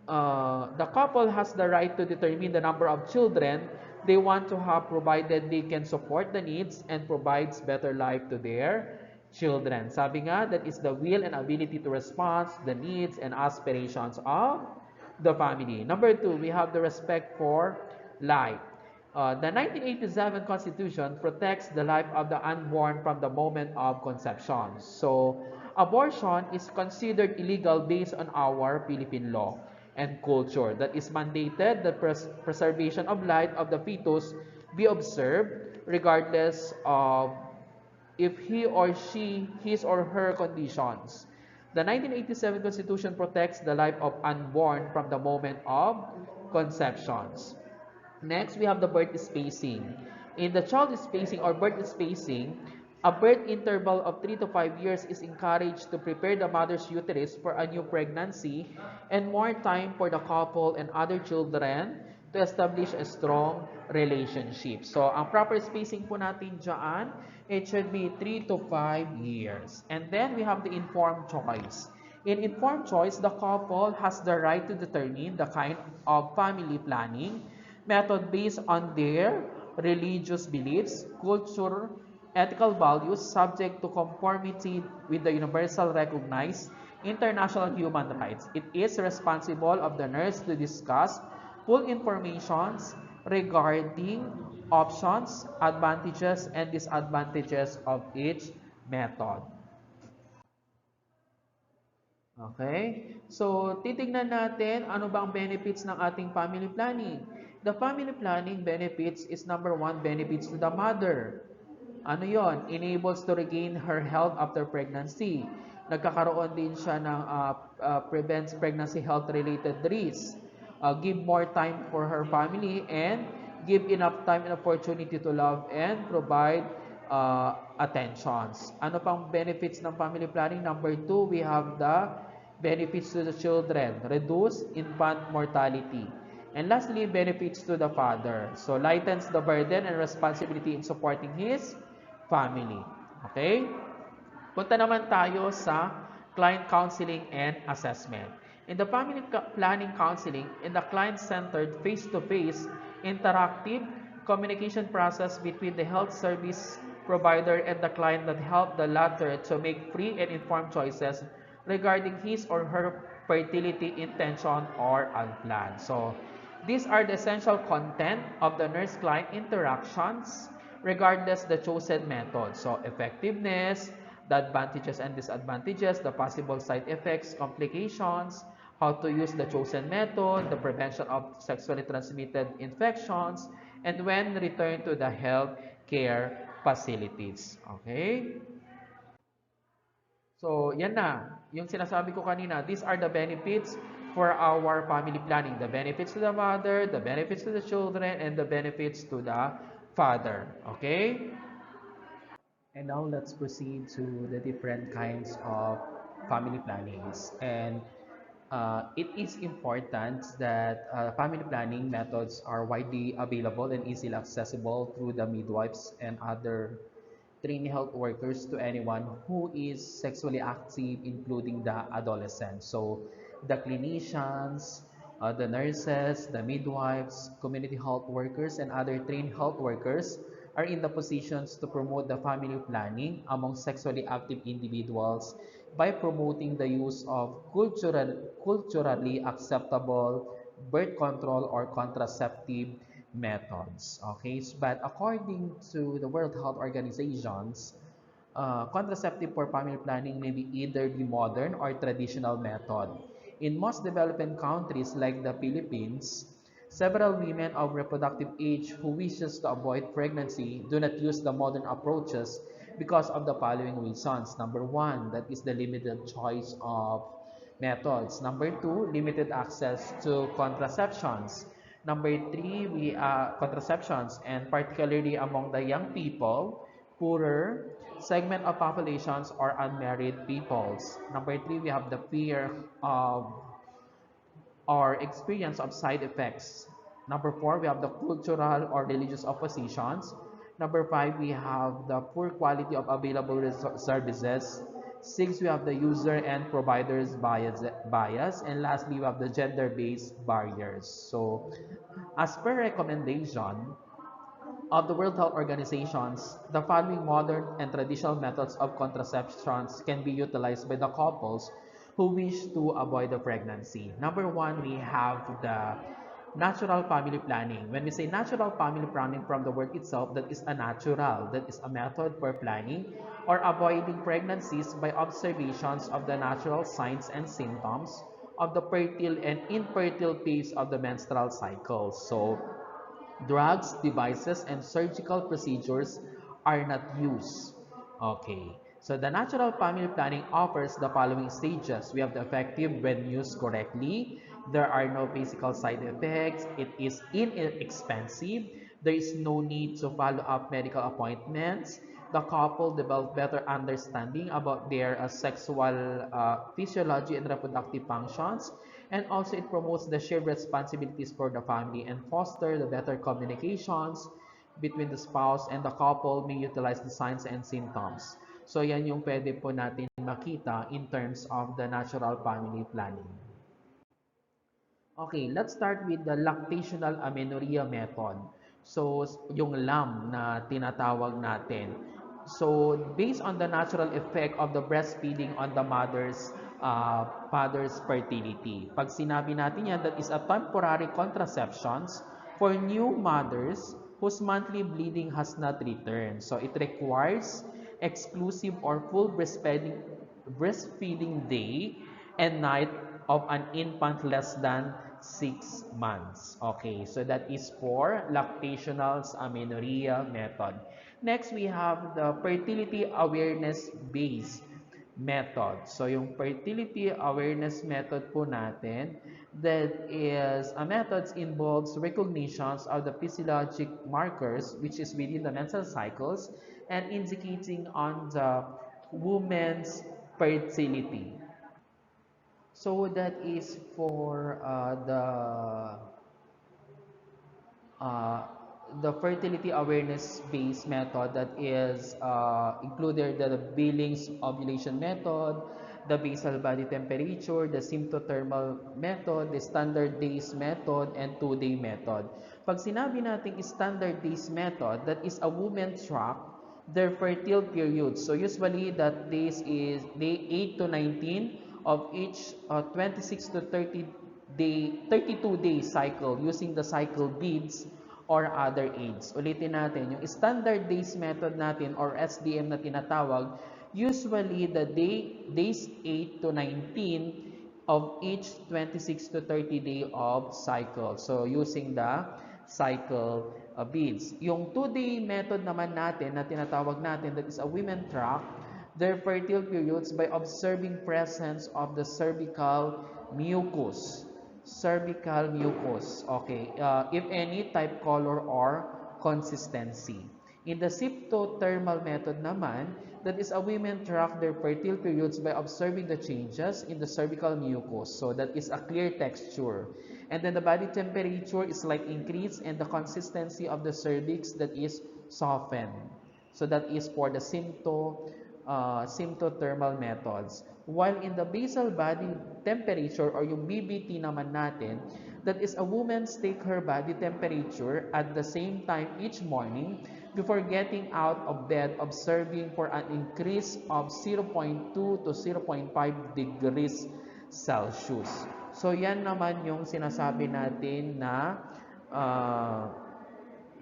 A: The couple has the right to determine the number of children they want to have, provided they can support the needs and provides better life to their children. Sabi nga, that is the will and ability to respond to the needs and aspirations of the family. Number 2, we have the respect for life. The 1987 Constitution protects the life of the unborn from the moment of conception. So, abortion is considered illegal based on our Philippine law and culture that is mandated that preservation of life of the fetus be observed regardless of if he or she, his or her conditions. The 1987 Constitution protects the life of unborn from the moment of conceptions. Next, we have the birth spacing. In the child spacing or birth spacing, a birth interval of 3 to 5 years is encouraged to prepare the mother's uterus for a new pregnancy and more time for the couple and other children to establish a strong relationship. So, ang proper spacing po natin dyan, it should be 3 to 5 years. And then, we have the informed choice. In informed choice, the couple has the right to determine the kind of family planning method based on their religious beliefs, culture, ethical values subject to conformity with the universal recognized international human rights. It is responsible of the nurse to discuss full informations regarding options, advantages, and disadvantages of each method. Okay? So, titignan natin ano bang benefits ng ating family planning. The family planning benefits is number one, benefits to the mother. Ano yon? Enables to regain her health after pregnancy. Nagkakaroon din siya ng prevents pregnancy health-related risks. Give more time for her family and give enough time and opportunity to love and provide attentions. Ano pang benefits ng family planning? Number two, we have the benefits to the children, reduce infant mortality. And lastly, benefits to the father. So, lightens the burden and responsibility in supporting his family. Okay? Punta naman tayo sa client counseling and assessment. In the family planning counseling, in the client-centered, face-to-face, interactive communication process between the health service provider and the client that help the latter to make free and informed choices regarding his or her fertility intention or unplanned. So, these are the essential content of the nurse-client interactions regardless the chosen method. So, effectiveness, the advantages and disadvantages, the possible side effects, complications, how to use the chosen method, the prevention of sexually transmitted infections, and when return to the health care facilities. Okay? So, yan na. Yung sinasabi ko kanina, these are the benefits for our family planning. The benefits to the mother, the benefits to the children, and the benefits to the father. Okay? And now let's proceed to the different kinds of family plannings. And it is important that family planning methods are widely available and easily accessible through the midwives and other trained health workers to anyone who is sexually active, including the adolescents. So the clinicians, the nurses, the midwives, community health workers, and other trained health workers are in the positions to promote the family planning among sexually active individuals by promoting the use of culturally acceptable birth control or contraceptive methods. Okay, but according to the World Health Organizations, contraceptive for family planning may be either the modern or traditional method. In most developing countries like the Philippines, several women of reproductive age who wishes to avoid pregnancy do not use the modern approaches because of the following reasons. Number one, that is the limited choice of methods. Number two, limited access to contraceptions. Number three, contraceptions, and particularly among the young people, poorer segment of populations, or unmarried peoples. Number three, we have the fear of or experience of side effects. Number four, we have the cultural or religious oppositions. Number five, we have the poor quality of available services. Six, we have the user and providers bias. And lastly, we have the gender-based barriers. So, as per recommendation of the World Health Organizations, the following modern and traditional methods of contraceptions can be utilized by the couples who wish to avoid the pregnancy. Number one, we have the natural family planning. When we say natural family planning from the word itself, that is a natural, that is a method for planning or avoiding pregnancies by observations of the natural signs and symptoms of the fertile and infertile phase of the menstrual cycle. So, drugs, devices, and surgical procedures are not used. Okay. So the natural family planning offers the following stages. We have the effective when used correctly. There are no physical side effects. It is inexpensive. There is no need to follow up medical appointments. The couple develop better understanding about their sexual physiology and reproductive functions, and also it promotes the shared responsibilities for the family and foster the better communications between the spouse, and the couple may utilize the signs and symptoms. So yan yung pwede po natin makita in terms of the natural family planning. Okay, let's start with the lactational amenorrhea method. So, yung LAM na tinatawag natin. So, based on the natural effect of the breastfeeding on the mother's fertility. Pag sinabi natin yan, that is a temporary contraceptions for new mothers whose monthly bleeding has not returned. So, it requires exclusive or full breastfeeding day and night of an infant less than 6 months. Okay, so that is for lactational amenorrhea method. Next, we have the fertility awareness-based method. So, yung fertility awareness method po natin, that is a methods involves recognitions of the physiologic markers which is within the menstrual cycles and indicating on the woman's fertility. So that is for uh, the fertility awareness based method, that is included the Billings ovulation method, the basal body temperature, the symptothermal method, the standard days method, and 2-day method. Pag sinabi natin standard days method, that is a woman track their fertile period. So usually that days is day 8 to 19 of each 26 to 32 day cycle using the cycle beads or other aids. Ulitin natin, yung standard days method natin or SDM na tinatawag, usually the days 8 to 19 of each 26 to 30 day of cycle. So using the cycle beads. Yung 2-day method naman natin na tinatawag natin, that is a women track their fertile periods by observing presence of the cervical mucus. Cervical mucus, okay, if any type, color, or consistency. In the symptothermal method naman, that is a women track their fertile periods by observing the changes in the cervical mucus. So that is a clear texture. And then the body temperature is like increase and the consistency of the cervix that is softened. So that is for the symptothermal methods. While in the basal body temperature or yung BBT naman natin, that is a woman's take her body temperature at the same time each morning before getting out of bed, observing for an increase of 0.2 to 0.5 degrees Celsius. So yan naman yung uh,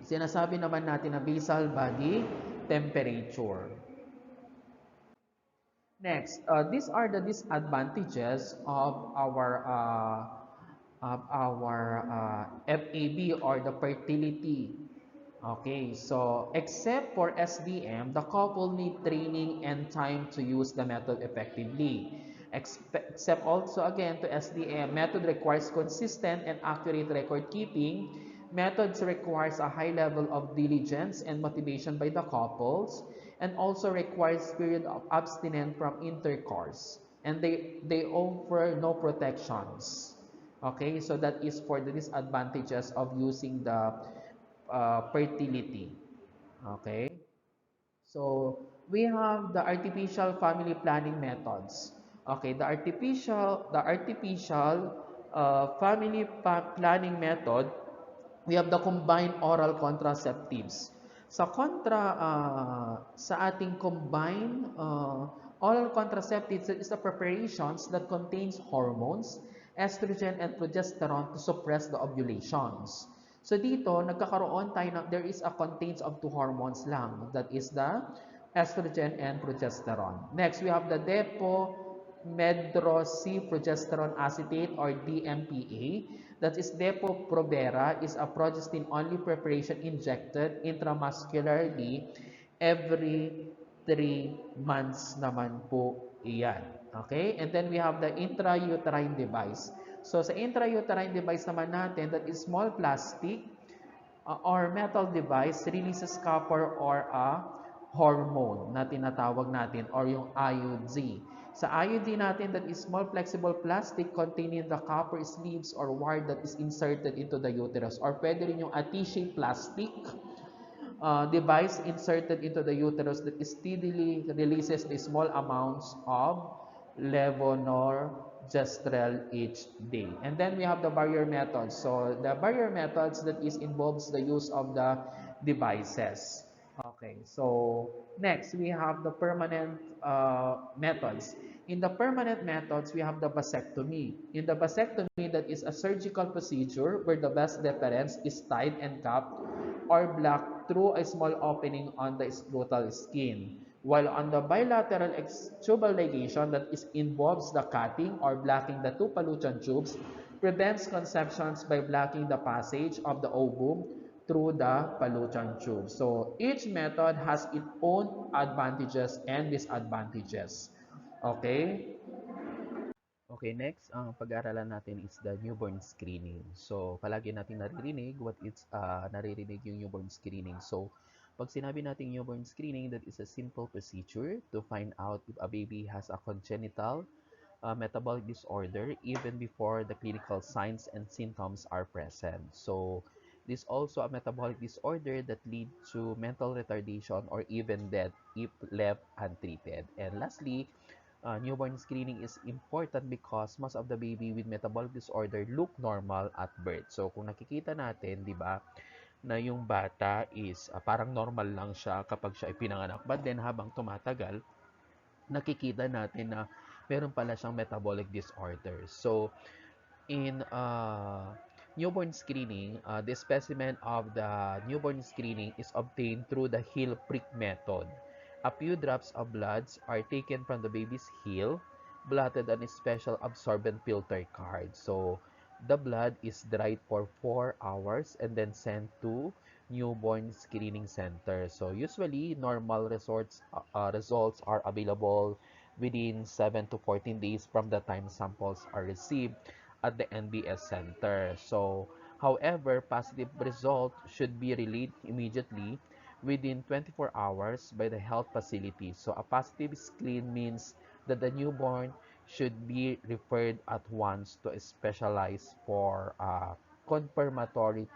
A: sinasabi naman natin na basal body temperature. Next, these are the disadvantages of our FAB or the fertility. Okay, so except for SDM, the couple need training and time to use the method effectively. Except also again to SDM, method requires consistent and accurate record keeping. Methods requires a high level of diligence and motivation by the couples, and also requires period of abstinence from intercourse. And they offer no protections. Okay, so that is for the disadvantages of using the fertility. Okay, so we have the artificial family planning methods. Okay, the artificial family planning method, we have the combined oral contraceptives. Sa ating combined oral contraceptives, it is the preparations that contains hormones, estrogen and progesterone to suppress the ovulations. So dito, nagkakaroon tayo ng, there is a contains of two hormones lang. That is the estrogen and progesterone. Next, we have the depo medroxyprogesterone acetate or DMPA. That is Depo-Provera is a progestin-only preparation injected intramuscularly every 3 months naman po iyan. Okay? And then we have the intrauterine device. So sa intrauterine device naman natin, that is small plastic or metal device releases copper or a hormone na tinatawag natin or yung IUD. Sa IUD natin, that is small flexible plastic containing the copper sleeves or wire that is inserted into the uterus, or pwede rin yung a T-shaped plastic device inserted into the uterus that steadily releases the small amounts of levonorgestrel. gestrel each day. And then we have the barrier methods. So the barrier methods that is involves the use of the devices. Okay, so next we have the permanent methods. In the permanent methods, we have the vasectomy. In the vasectomy, that is a surgical procedure where the vas deferens is tied and capped or blocked through a small opening on the scrotal skin. While on the bilateral tubal ligation, that is involves the cutting or blocking the two fallopian tubes, prevents conceptions by blocking the passage of the ovum through the fallopian tube. So each method has its own advantages and disadvantages. Okay?
B: Okay, next, ang pag-aaralan natin is the newborn screening. So, palagi natin naririnig naririnig yung newborn screening. So, pag sinabi natin newborn screening, that is a simple procedure to find out if a baby has a congenital metabolic disorder even before the clinical signs and symptoms are present. So, this also a metabolic disorder that lead to mental retardation or even death if left untreated. And lastly, newborn screening is important because most of the baby with metabolic disorder look normal at birth. So, kung nakikita natin, di ba, na yung bata is parang normal lang siya kapag siya ay pinanganak. But then, habang tumatagal, nakikita natin na meron pala siyang metabolic disorder. So, in newborn screening, the specimen of the newborn screening is obtained through the heel prick method. A few drops of blood are taken from the baby's heel, blotted on a special absorbent filter card. So, the blood is dried for 4 hours and then sent to newborn screening center. So, usually, normal results are available within 7 to 14 days from the time samples are received at the NBS Center. So, however, positive result should be relayed immediately within 24 hours by the health facility. So, a positive screen means that the newborn should be referred at once to a specialized for confirmatory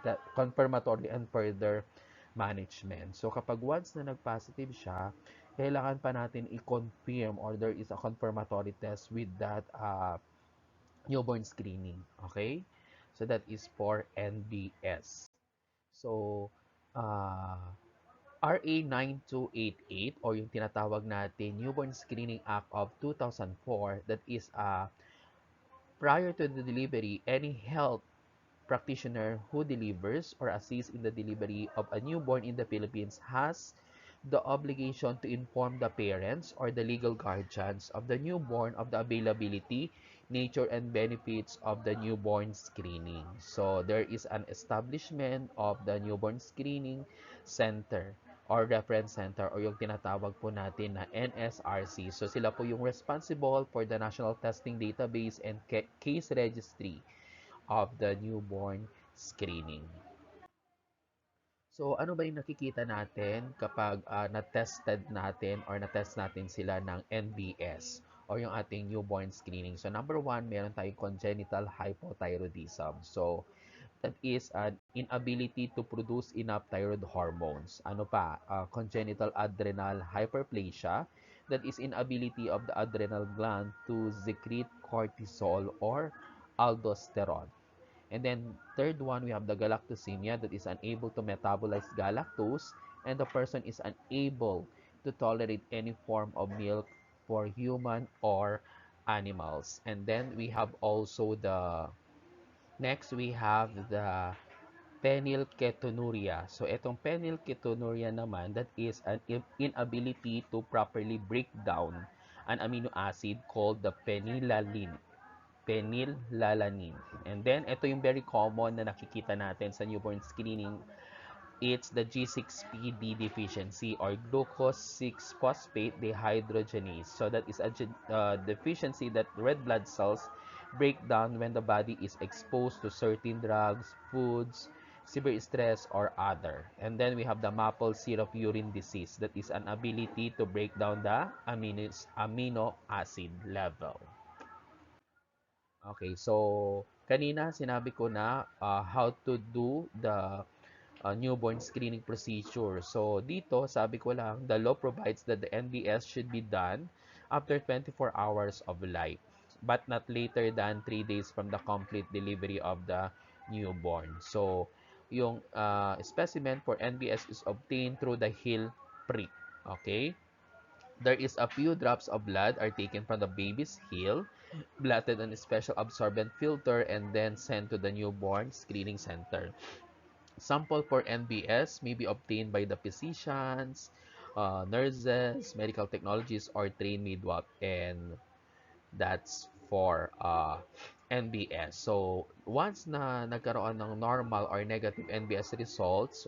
B: and further management. So, kapag once na nag-positive siya, kailangan pa natin i-confirm or there is a confirmatory test with that newborn screening. Okay? So that is for NBS. So, uh, RA 9288 or yung tinatawag natin Newborn Screening Act of 2004, that is prior to the delivery, any health practitioner who delivers or assists in the delivery of a newborn in the Philippines has the obligation to inform the parents or the legal guardians of the newborn of the availability, nature, and benefits of the newborn screening. So, there is an establishment of the newborn screening center or reference center or yung tinatawag po natin na NSRC. So, sila po yung responsible for the National Testing Database and Case Registry of the newborn screening. So, ano ba yung nakikita natin kapag na-tested natin or na-test natin sila ng NBS or yung ating newborn screening? So, number one, meron tayong congenital hypothyroidism. So, that is an inability to produce enough thyroid hormones. Ano pa? Congenital adrenal hyperplasia. That is inability of the adrenal gland to secrete cortisol or aldosterone. And then third one, we have the galactosemia that is unable to metabolize galactose and the person is unable to tolerate any form of milk for human or animals. And then we have also we have the phenylketonuria. So itong phenylketonuria naman, that is an inability to properly break down an amino acid called the phenylalanine. And then, ito yung very common na nakikita natin sa newborn screening. It's the G6PD deficiency or glucose 6-phosphate dehydrogenase. So, that is a deficiency that red blood cells break down when the body is exposed to certain drugs, foods, severe stress, or other. And then we have the maple syrup urine disease. That is an ability to break down the amino acid level. Okay, so kanina sinabi ko na how to do the newborn screening procedure. So dito, sabi ko lang, the law provides that the NBS should be done after 24 hours of life. but not later than 3 days from the complete delivery of the newborn. So, yung specimen for NBS is obtained through the heel prick. Okay? There is a few drops of blood are taken from the baby's heel, blotted on a special absorbent filter, and then sent to the newborn screening center. Sample for NBS may be obtained by the physicians, nurses, medical technologists, or trained midwife, and that's for NBS. So, once na nagkaroon ng normal or negative NBS results,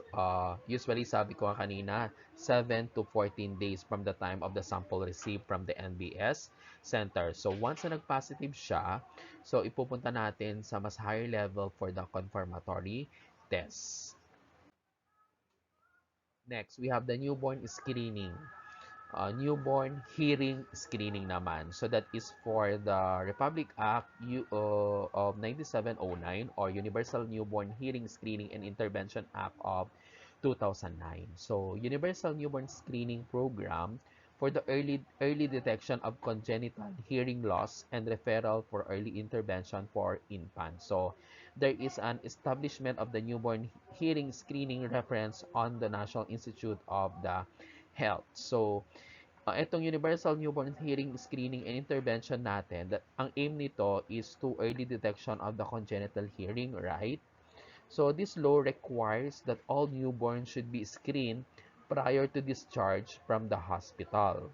B: usually sabi ko kanina, 7 to 14 days from the time of the sample received from the NBS center. So, once na nag-positive siya, so ipupunta natin sa mas higher level for the confirmatory test. Next, we have the newborn screening. Newborn hearing screening naman. So that is for the Republic Act of 9709 or Universal Newborn Hearing Screening and Intervention Act of 2009. So Universal Newborn Screening Program for the early detection of congenital hearing loss and referral for early intervention for infants. So there is an establishment of the newborn hearing screening reference on the National Institute of the Health. So itong Universal Newborn Hearing Screening and Intervention natin, ang aim nito is to early detection of the congenital hearing, right? So this law requires that all newborns should be screened prior to discharge from the hospital.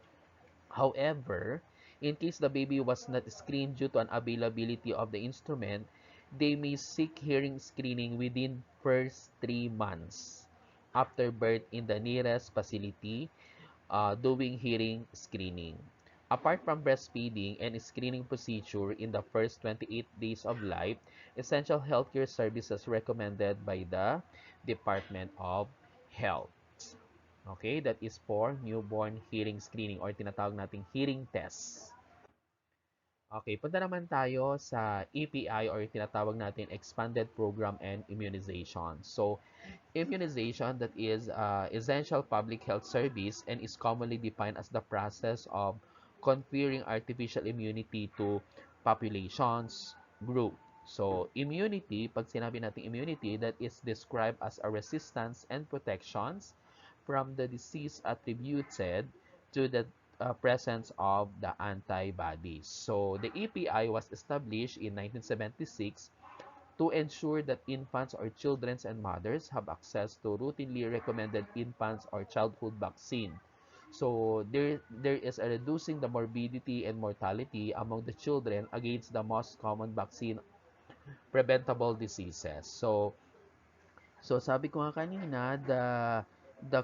B: However, in case the baby was not screened due to unavailability of the instrument, they may seek hearing screening within first 3 months after birth in the nearest facility doing hearing screening. Apart from breastfeeding and screening procedure in the first 28 days of life, essential healthcare services recommended by the Department of Health. Okay, that is for newborn hearing screening or tinatawag nating hearing test. Okay, punta naman tayo sa EPI or tinatawag natin Expanded Program and Immunization. So, immunization that is essential public health service and is commonly defined as the process of conferring artificial immunity to populations group. So, immunity, pag sinabi natin immunity, that is described as a resistance and protections from the disease attributed to the presence of the antibodies. So, the EPI was established in 1976 to ensure that infants or children and mothers have access to routinely recommended infants or childhood vaccine. So there is a reducing the morbidity and mortality among the children against the most common vaccine preventable diseases. So sabi ko nga kanina, the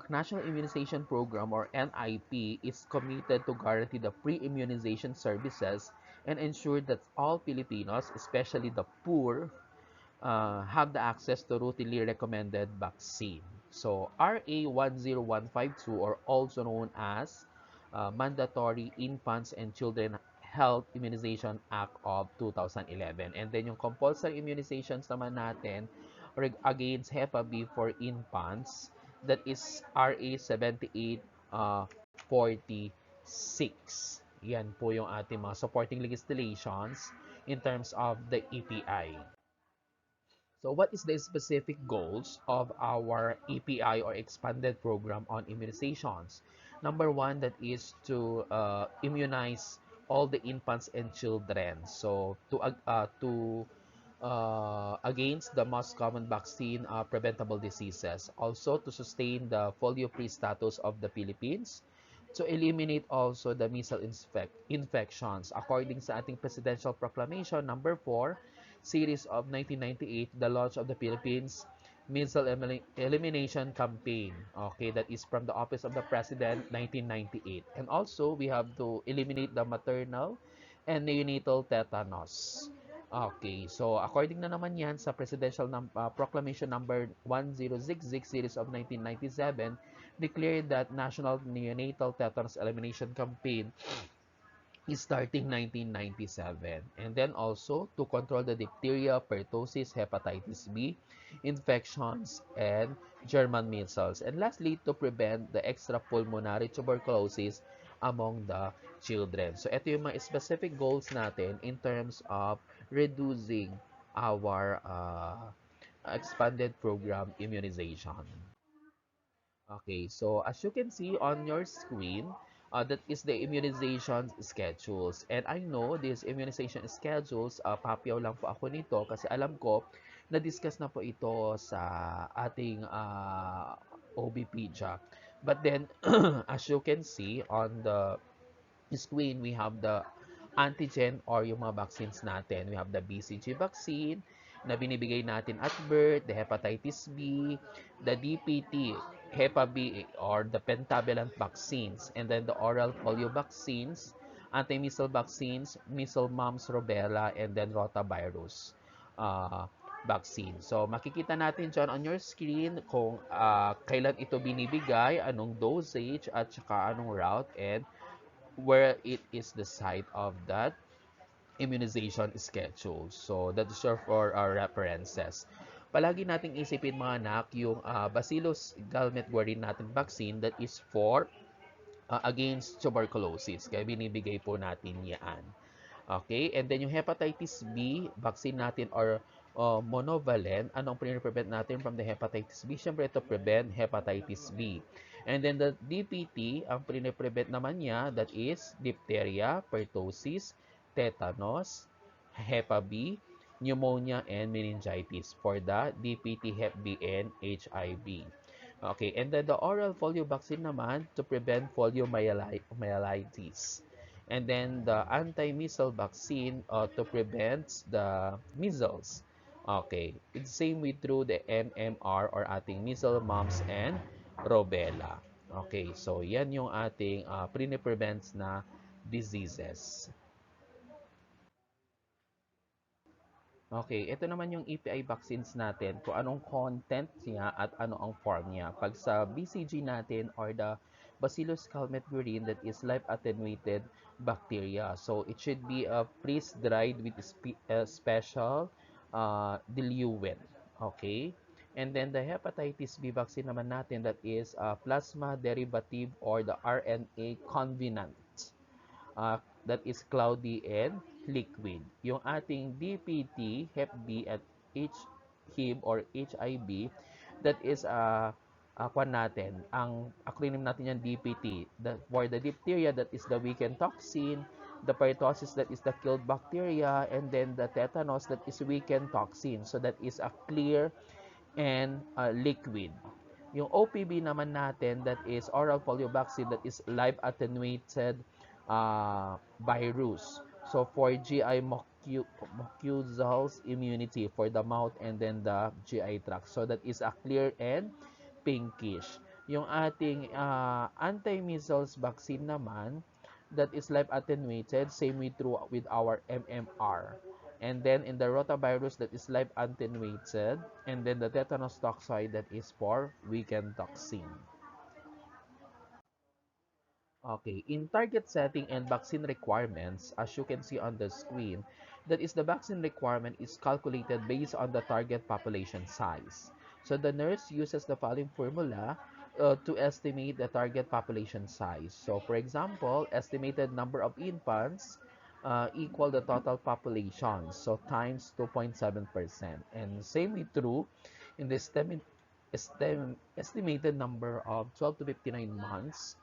B: National Immunization Program or NIP is committed to guarantee the pre-immunization services and ensure that all Filipinos, especially the poor, have the access to routinely recommended vaccine. So RA 10152 or also known as Mandatory Infants and Children Health Immunization Act of 2011. And then yung compulsory immunizations naman natin against Hep B for infants, that is RA 7846. Yan po yung ating mga supporting legislations in terms of the EPI. So what is the specific goals of our EPI or expanded program on immunizations? Number one, that is to immunize all the infants and children. So to against the most common vaccine preventable diseases. Also to sustain the polio-free status of the Philippines. To eliminate also the measles infections. According sa ating Presidential Proclamation number 4, series of 1998, the launch of the Philippines Measles Elimination Campaign. Okay, that is from the Office of the President, 1998. And also, we have to eliminate the maternal and neonatal tetanus. Okay, so according na naman yan sa Presidential Proclamation number 1066 series of 1997, declared that National Neonatal Tetanus Elimination Campaign is starting 1997. And then also to control the diphtheria, pertussis, hepatitis B, infections, and German measles. And lastly, to prevent the extrapulmonary tuberculosis among the children. So, ito yung mga specific goals natin in terms of reducing our expanded program immunization. Okay, so as you can see on your screen, that is the immunization schedules. And I know these immunization schedules, papyaw lang po ako nito kasi alam ko na-discuss na po ito sa ating OBpedia. But then, as you can see on the screen, we have the antigen or yung mga vaccines natin. We have the BCG vaccine na binibigay natin at birth, the hepatitis B, the DPT, Hepa B or the pentavalent vaccines, and then the oral polio vaccines, anti-measles vaccines, measles, mumps, rubella, and then rotavirus uh, vaccine. So, makikita natin dyan on your screen kung kailan ito binibigay, anong dosage, at saka anong route, and where it is the site of that immunization schedule. So, that's for our references. Palagi nating isipin mga anak yung Bacillus Guarin natin vaccine that is for against tuberculosis. Kaya binibigay po natin yan. Okay? And then yung hepatitis B vaccine natin or monovalent, anong prevent natin from the hepatitis B? Siyempre, to prevent hepatitis B. And then the DPT, ang prevent naman niya, that is diphtheria, pertussis, tetanus, Hepa B, pneumonia, and meningitis for the DPT, Hep B, and HIV. Okay, and then the oral polio vaccine naman to prevent poliomyelitis. And then the anti-measles vaccine to prevent the measles. Okay, it's same with through the MMR or ating measles, mumps, and rubella. Okay, so yan yung ating prevents na diseases. Okay, ito naman yung EPI vaccines natin, kung anong content niya at ano ang form niya. Pag sa BCG natin or the Bacillus calmette-guerin, that is live attenuated bacteria. So it should be freeze-dried with special diluent. Okay? And then the hepatitis B vaccine naman natin, that is plasma derivative or the RNA convenant, that is cloudy and liquid. Yung ating DPT, Hep B at HIV or HIV, that is kwan natin, ang acronym natin yan DPT. For the diphtheria, that is the weakened toxin, the pertussis, that is the killed bacteria, and then the tetanus, that is weakened toxin. So that is a clear and liquid. Yung OPV naman natin, that is oral polio vaccine, that is live attenuated virus. So for GI mucosal immunity for the mouth and then the GI tract. So that is a clear and pinkish. Yung ating anti-measles vaccine naman, that is live attenuated, same way through with our MMR. And then in the rotavirus, that is live attenuated, and then the tetanus toxoid, that is for weakened toxin. Okay, in target setting and vaccine requirements, as you can see on the screen, that is the vaccine requirement is calculated based on the target population size. So the nurse uses the following formula to estimate the target population size. So for example, estimated number of infants equal the total population, so times 2.7%. And same is true in the estimated number of 12 to 59 months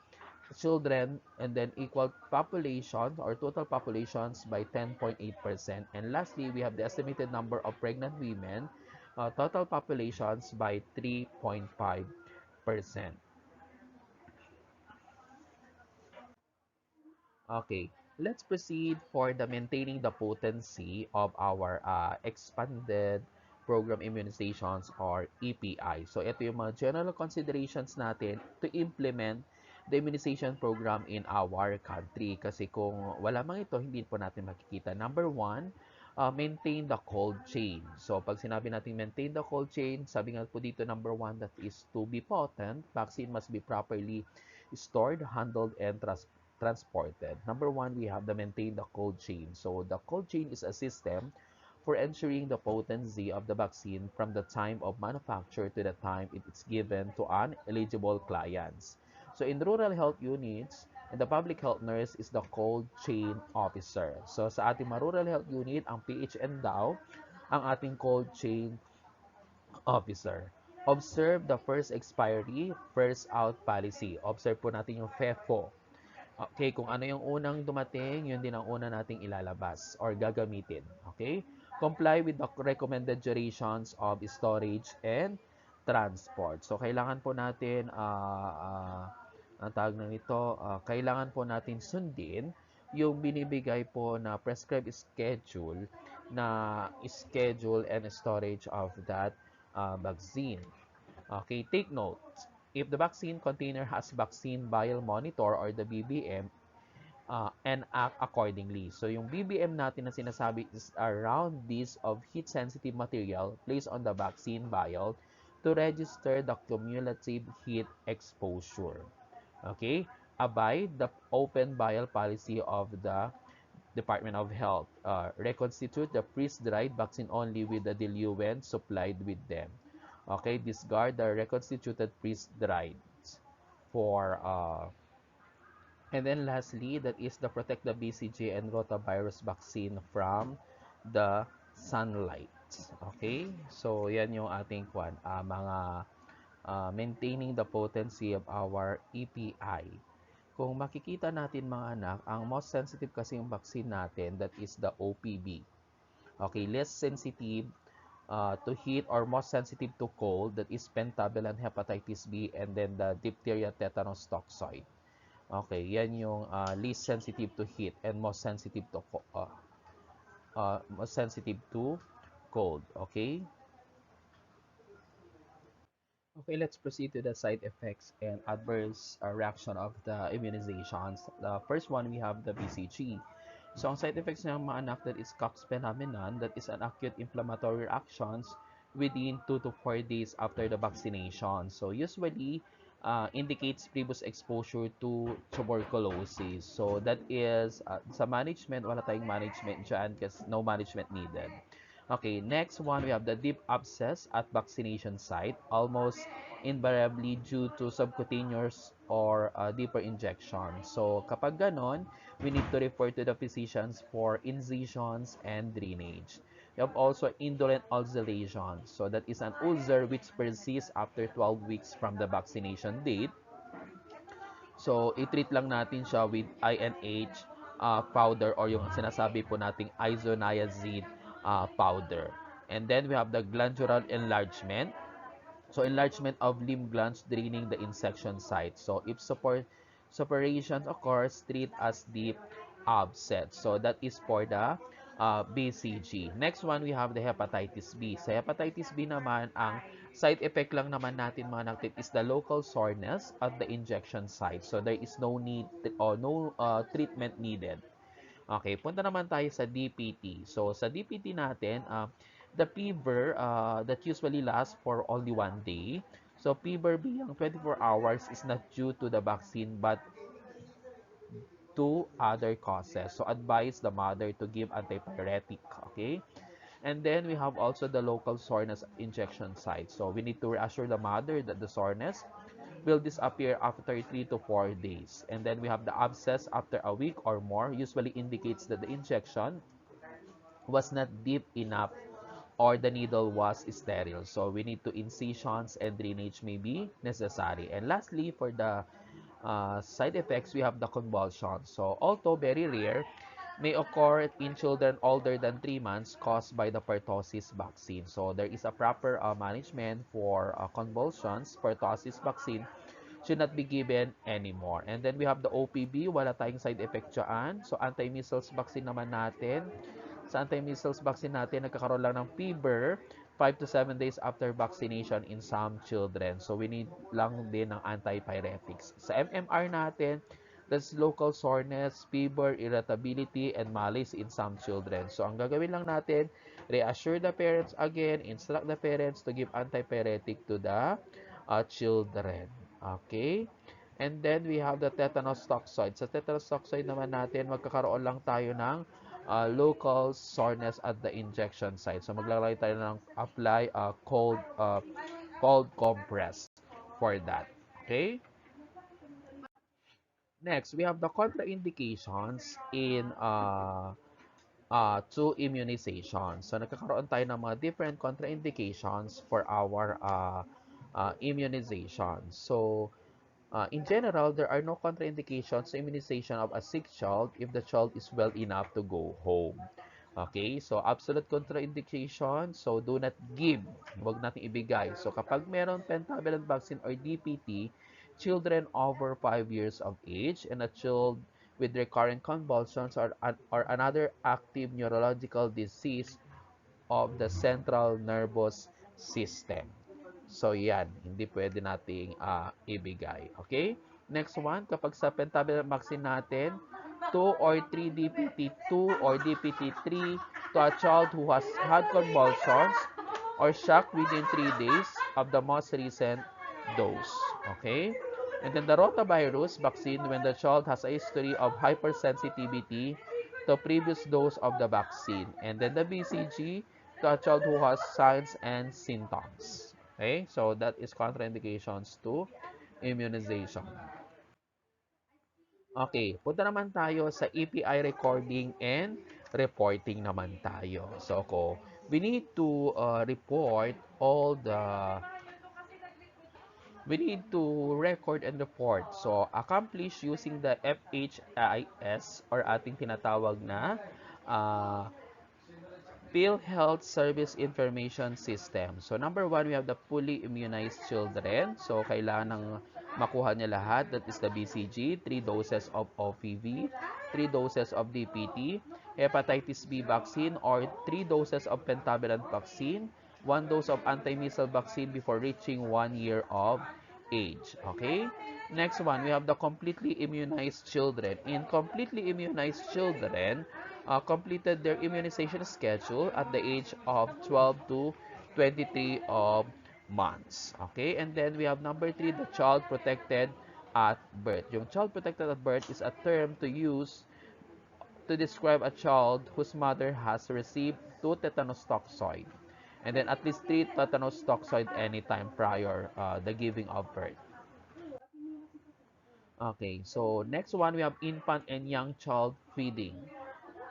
B: children, and then equal population or total populations by 10.8%. And lastly, we have the estimated number of pregnant women, total populations by 3.5%. Okay, let's proceed for the maintaining the potency of our expanded program immunizations or EPI. So ito yung mga general considerations natin to implement the immunization program in our country. Kasi kung wala mang ito, hindi po natin makikita. Number one, maintain the cold chain. So pag sinabi natin maintain the cold chain, sabi nga po dito number one, that is to be potent, vaccine must be properly stored, handled, and transported. Number one, we have the maintain the cold chain. So the cold chain is a system for ensuring the potency of the vaccine from the time of manufacture to the time it is given to uneligible clients. So in rural health units, And the public health nurse is the cold chain officer. So sa ating rural health unit, ang PHN daw, ang ating cold chain officer. Observe the first expiry, first out policy. Observe po natin yung FEFO. Okay, kung ano yung unang dumating, yun din ang una nating ilalabas or gagamitin. Okay? Comply with the recommended durations of storage and transport. So, kailangan po natin, ang tawag na nito, kailangan po natin sundin yung binibigay po na prescribed schedule and storage of that vaccine. Okay, take note. If the vaccine container has vaccine vial monitor or the BBM, and act accordingly. So yung BBM natin na sinasabi is a round disc of heat-sensitive material placed on the vaccine vial to register the cumulative heat exposure. Okay? Abide the open vial policy of the Department of Health. Reconstitute the freeze-dried vaccine only with the diluent supplied with them. Okay? Discard the reconstituted freeze-dried for and then lastly, that is to protect the BCG and rotavirus vaccine from the sunlight. Okay? So, yan yung ating maintaining the potency of our EPI. Kung makikita natin mga anak, ang most sensitive kasi yung vaccine natin, that is the OPV. Okay, less sensitive to heat or most sensitive to cold, that is pentavalent hepatitis B, and then the diphtheria tetanus toxoid. Okay, yan yung least sensitive to heat and most sensitive to cold. Okay? Okay, let's proceed to the side effects and adverse reaction of the immunizations. The first one, we have the BCG. So, ang side effects ng mga anak, that is Cox phenomenon, that is an acute inflammatory reactions within 2 to 4 days after the vaccination. So, usually, indicates previous exposure to tuberculosis. So, that is, sa management, wala tayong management dyan kasi no management needed. Okay, next one, we have the deep abscess at vaccination site, almost invariably due to subcutaneous or deeper injection. So, kapag ganon, we need to refer to the physicians for incisions and drainage. We have also indolent ulceration. So, that is an ulcer which persists after 12 weeks from the vaccination date. So, i-treat lang natin siya with INH powder or yung sinasabi po nating isoniazid powder. And then we have the glandular enlargement. So, enlargement of lymph glands draining the insection site. So, if suppuration occurs, treat as deep abscess. So, that is for the BCG. Next one, we have the hepatitis B. Sa hepatitis B naman, ang side effect lang naman natin mga naktit is the local soreness at the injection site. So, there is no need or no treatment needed. Okay, punta naman tayo sa DPT. So, sa DPT natin, the fever that usually lasts for only 1 day. So, fever beyond 24 hours is not due to the vaccine but to other causes. So, advise the mother to give antipyretic. Okay? And then, we have also the local soreness injection site. So, we need to reassure the mother that the soreness will disappear after 3 to 4 days. And then we have the abscess after a week or more, usually indicates that the injection was not deep enough or the needle was sterile. So we need to incisions and drainage may be necessary. And lastly, for the side effects, we have the convulsions. So although very rare, may occur in children older than 3 months caused by the pertussis vaccine. So there is a proper management for convulsions. Pertussis vaccine should not be given anymore. And then we have the OPV, wala tayong side effect dyan. So anti-measles vaccine naman natin. Sa anti-measles vaccine natin, nagkakaroon lang ng fever 5 to 7 days after vaccination in some children. So we need lang din ng antipyretics. Sa MMR natin, that's local soreness, fever, irritability, and malaise in some children. So ang gagawin lang natin, reassure the parents again, instruct the parents to give antipyretic to the children. Okay? And then we have the tetanus toxoid. Sa tetanus toxoid naman natin, magkakaroon lang tayo ng local soreness at the injection site. So maglalagay tayo ng apply cold compress for that. Okay? Next, we have the contraindications in to immunization. So, nagkakaroon tayo ng mga different contraindications for our immunization. So, in general, there are no contraindications to immunization of a sick child if the child is well enough to go home. Okay, so absolute contraindication, so do not give, huwag natin ibigay. So kapag meron pentavalent vaccine or DPT, children over 5 years of age and a child with recurrent convulsions or another active neurological disease of the central nervous system. So, yan. Hindi pwede nating ibigay. Okay? Next one, kapag sa pentavalent vaccine natin, 2 or 3 DPT-2 or DPT-3 to a child who has had convulsions or shock within 3 days of the most recent dose. Okay? And then the rotavirus vaccine when the child has a history of hypersensitivity to previous dose of the vaccine. And then the BCG to a child who has signs and symptoms. Okay? So that is contraindications to immunization. Okay, punta naman tayo sa EPI recording and reporting naman tayo. So, we need to report all the we need to record and report. So, accomplish using the FHIS or ating tinatawag na uh, PhilHealth Service Information System. So, number one, we have the fully immunized children. So, kailangan ng makuha niya lahat. That is the BCG, 3 doses of OPV, 3 doses of DPT, hepatitis B vaccine or 3 doses of pentavalent vaccine, 1 dose of anti-measles vaccine before reaching 1 year of age. Okay? Next one, we have the completely immunized children. In completely immunized children, completed their immunization schedule at the age of 12 to 23 of months. Okay? And then we have number 3, the child protected at birth. Yung child protected at birth is a term to use to describe a child whose mother has received 2 tetanus toxoid and then at least 3 tetanus toxoid anytime prior the giving of birth. Okay, so next one we have infant and young child feeding.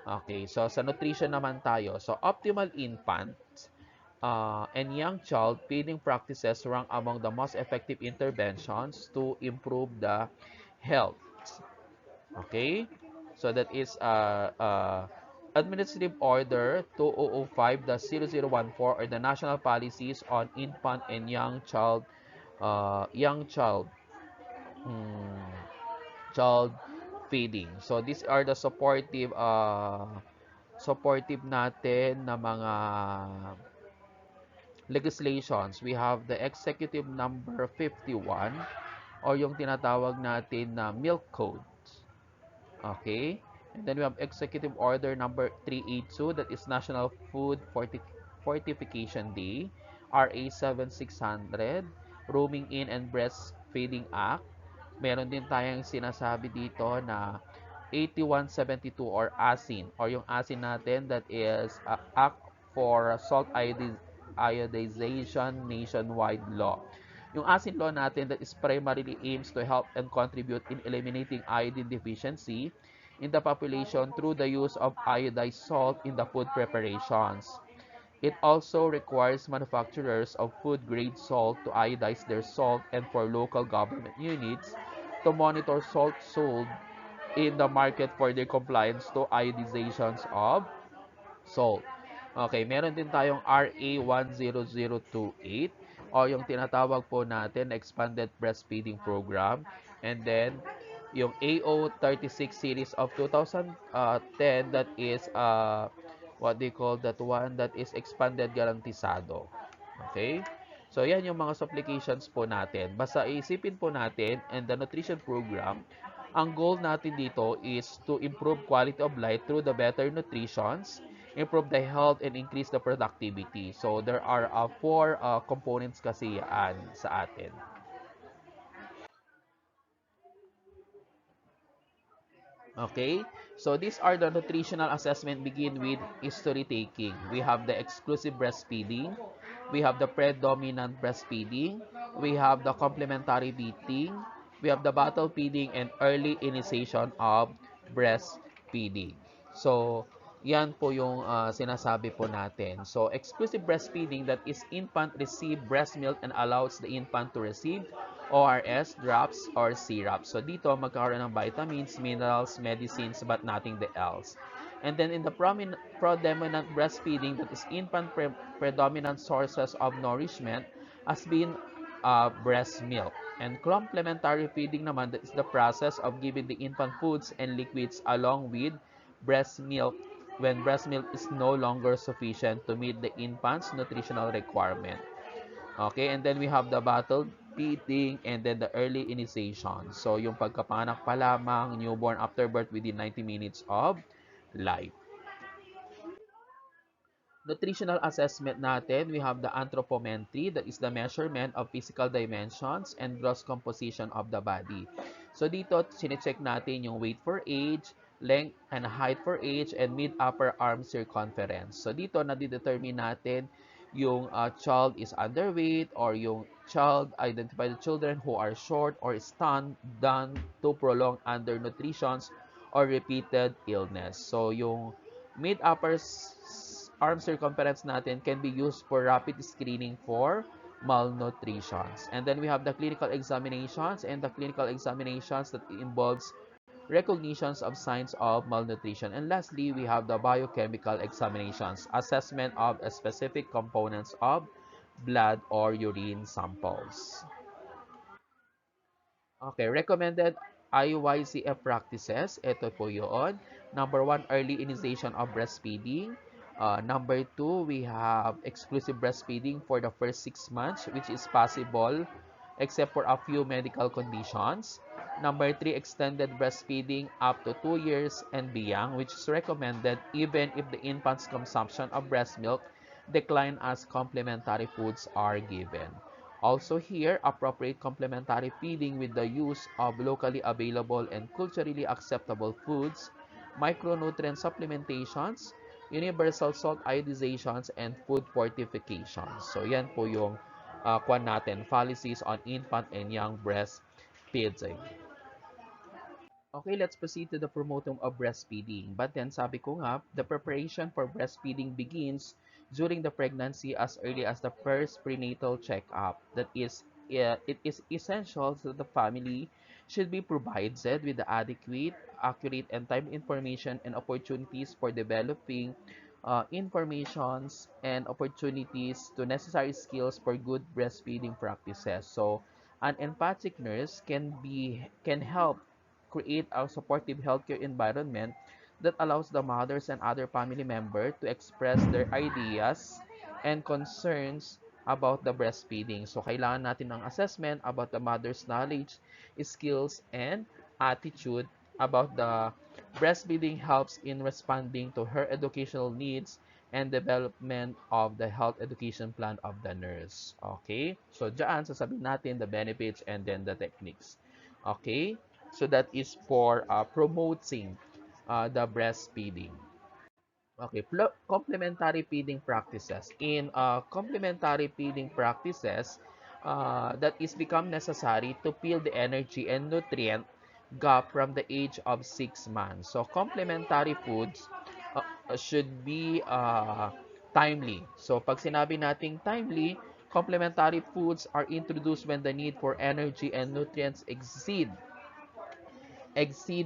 B: Okay, so sa nutrition naman tayo. So optimal infant and young child feeding practices rank among the most effective interventions to improve the health. Okay, so that is Administrative Order 2005-0014 or the National Policies on Infant and Young Child hmm, Child Feeding. So these are the supportive natin na mga legislations. We have the Executive Number 51 or yung tinatawag natin na Milk Code. Okay? And then we have Executive Order Number 382 that is National Food Fortification Day, RA 7600, Roaming In and Breastfeeding Act. Meron din tayong sinasabi dito na 8172 or ASIN or yung ASIN natin that is Act for Salt Iodization Nationwide Law. Yung ASIN law natin that is primarily aims to help and contribute in eliminating iodine deficiency in the population through the use of iodized salt in the food preparations. It also requires manufacturers of food-grade salt to iodize their salt and for local government units to monitor salt sold in the market for their compliance to iodizations of salt. Okay, meron din tayong RA 10028 o yung tinatawag po natin Expanded Breastfeeding Program. And then, yung AO 36 series of 2010 that is what they call that one that is expanded garantisado. Okay? So, yan yung mga supplications po natin. Basta isipin po natin and the nutrition program, ang goal natin dito is to improve quality of life through the better nutritions, improve the health, and increase the productivity. So, there are 4 components kasi yan sa atin. Okay, so these are the nutritional assessment begin with history taking. We have the exclusive breastfeeding, we have the predominant breastfeeding, we have the complementary feeding, we have the bottle feeding and early initiation of breastfeeding. So, yan po yung sinasabi po natin. So, exclusive breastfeeding, that is infant receive breast milk and allows the infant to receive ORS, drops, or syrup. So, dito magkakaroon ng vitamins, minerals, medicines, but nothing else. And then in the predominant breastfeeding, that is infant predominant sources of nourishment has been breast milk. And complementary feeding naman, that is the process of giving the infant foods and liquids along with breast milk when breast milk is no longer sufficient to meet the infant's nutritional requirement. Okay, and then we have the bottle feeding and then the early initiation. So, yung pagkapanganak pa lamang, newborn after birth within 90 minutes of life. Nutritional assessment natin, we have the anthropometry, that is the measurement of physical dimensions and gross composition of the body. So dito, sinecheck natin yung weight for age, length and height for age, and mid-upper arm circumference. So dito, nadidetermine natin yung child is underweight or yung child, identify the children who are short or stunned done to prolonged undernutrition or repeated illness. So yung mid-upper arm circumference natin can be used for rapid screening for malnutrition. And then we have the clinical examinations, and the clinical examinations that involves recognitions of signs of malnutrition. And lastly, we have the biochemical examinations, assessment of specific components of blood or urine samples. Okay, recommended IYCF practices. Ito po yun. Number 1, early initiation of breastfeeding. Number 2, we have exclusive breastfeeding for the first 6 months, which is possible except for a few medical conditions. Number 3, extended breastfeeding up to 2 years and beyond, which is recommended even if the infant's consumption of breast milk decline as complementary foods are given. Also here, appropriate complementary feeding with the use of locally available and culturally acceptable foods, micronutrient supplementations, universal salt iodizations, and food fortifications. So yan po yung kwan natin, policies on infant and young breastfeeding. Okay, let's proceed to the promoting of breastfeeding. But then, sabi ko nga, the preparation for breastfeeding begins during the pregnancy as early as the first prenatal checkup. That is, it is essential that the family should be provided with the adequate, accurate, and timely information and opportunities for developing informations and opportunities to necessary skills for good breastfeeding practices. So, an empathic nurse can help create a supportive healthcare environment that allows the mothers and other family members to express their ideas and concerns about the breastfeeding. So, kailangan natin ng assessment about the mother's knowledge, skills, and attitude about the breastfeeding helps in responding to her educational needs and development of the health education plan of the nurse. Okay? So, dyan, sasabihin natin the benefits and then the techniques. Okay? So that is for promoting the breastfeeding. Okay, complementary feeding practices. In complementary feeding practices, that is become necessary to fill the energy and nutrient gap from the age of 6 months. So complementary foods should be timely. So pag sinabi nating timely, complementary foods are introduced when the need for energy and nutrients exceed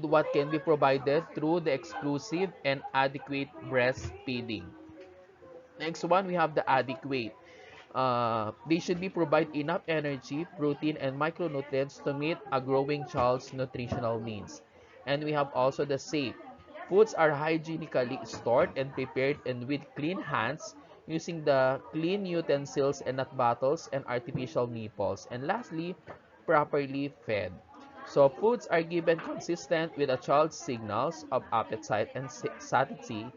B: what can be provided through the exclusive and adequate breastfeeding. Next one, we have the adequate. They should be provide enough energy, protein, and micronutrients to meet a growing child's nutritional needs. And we have also the safe. Foods are hygienically stored and prepared and with clean hands using the clean utensils and not bottles and artificial nipples. And lastly, properly fed. So foods are given consistent with a child's signals of appetite and satiety,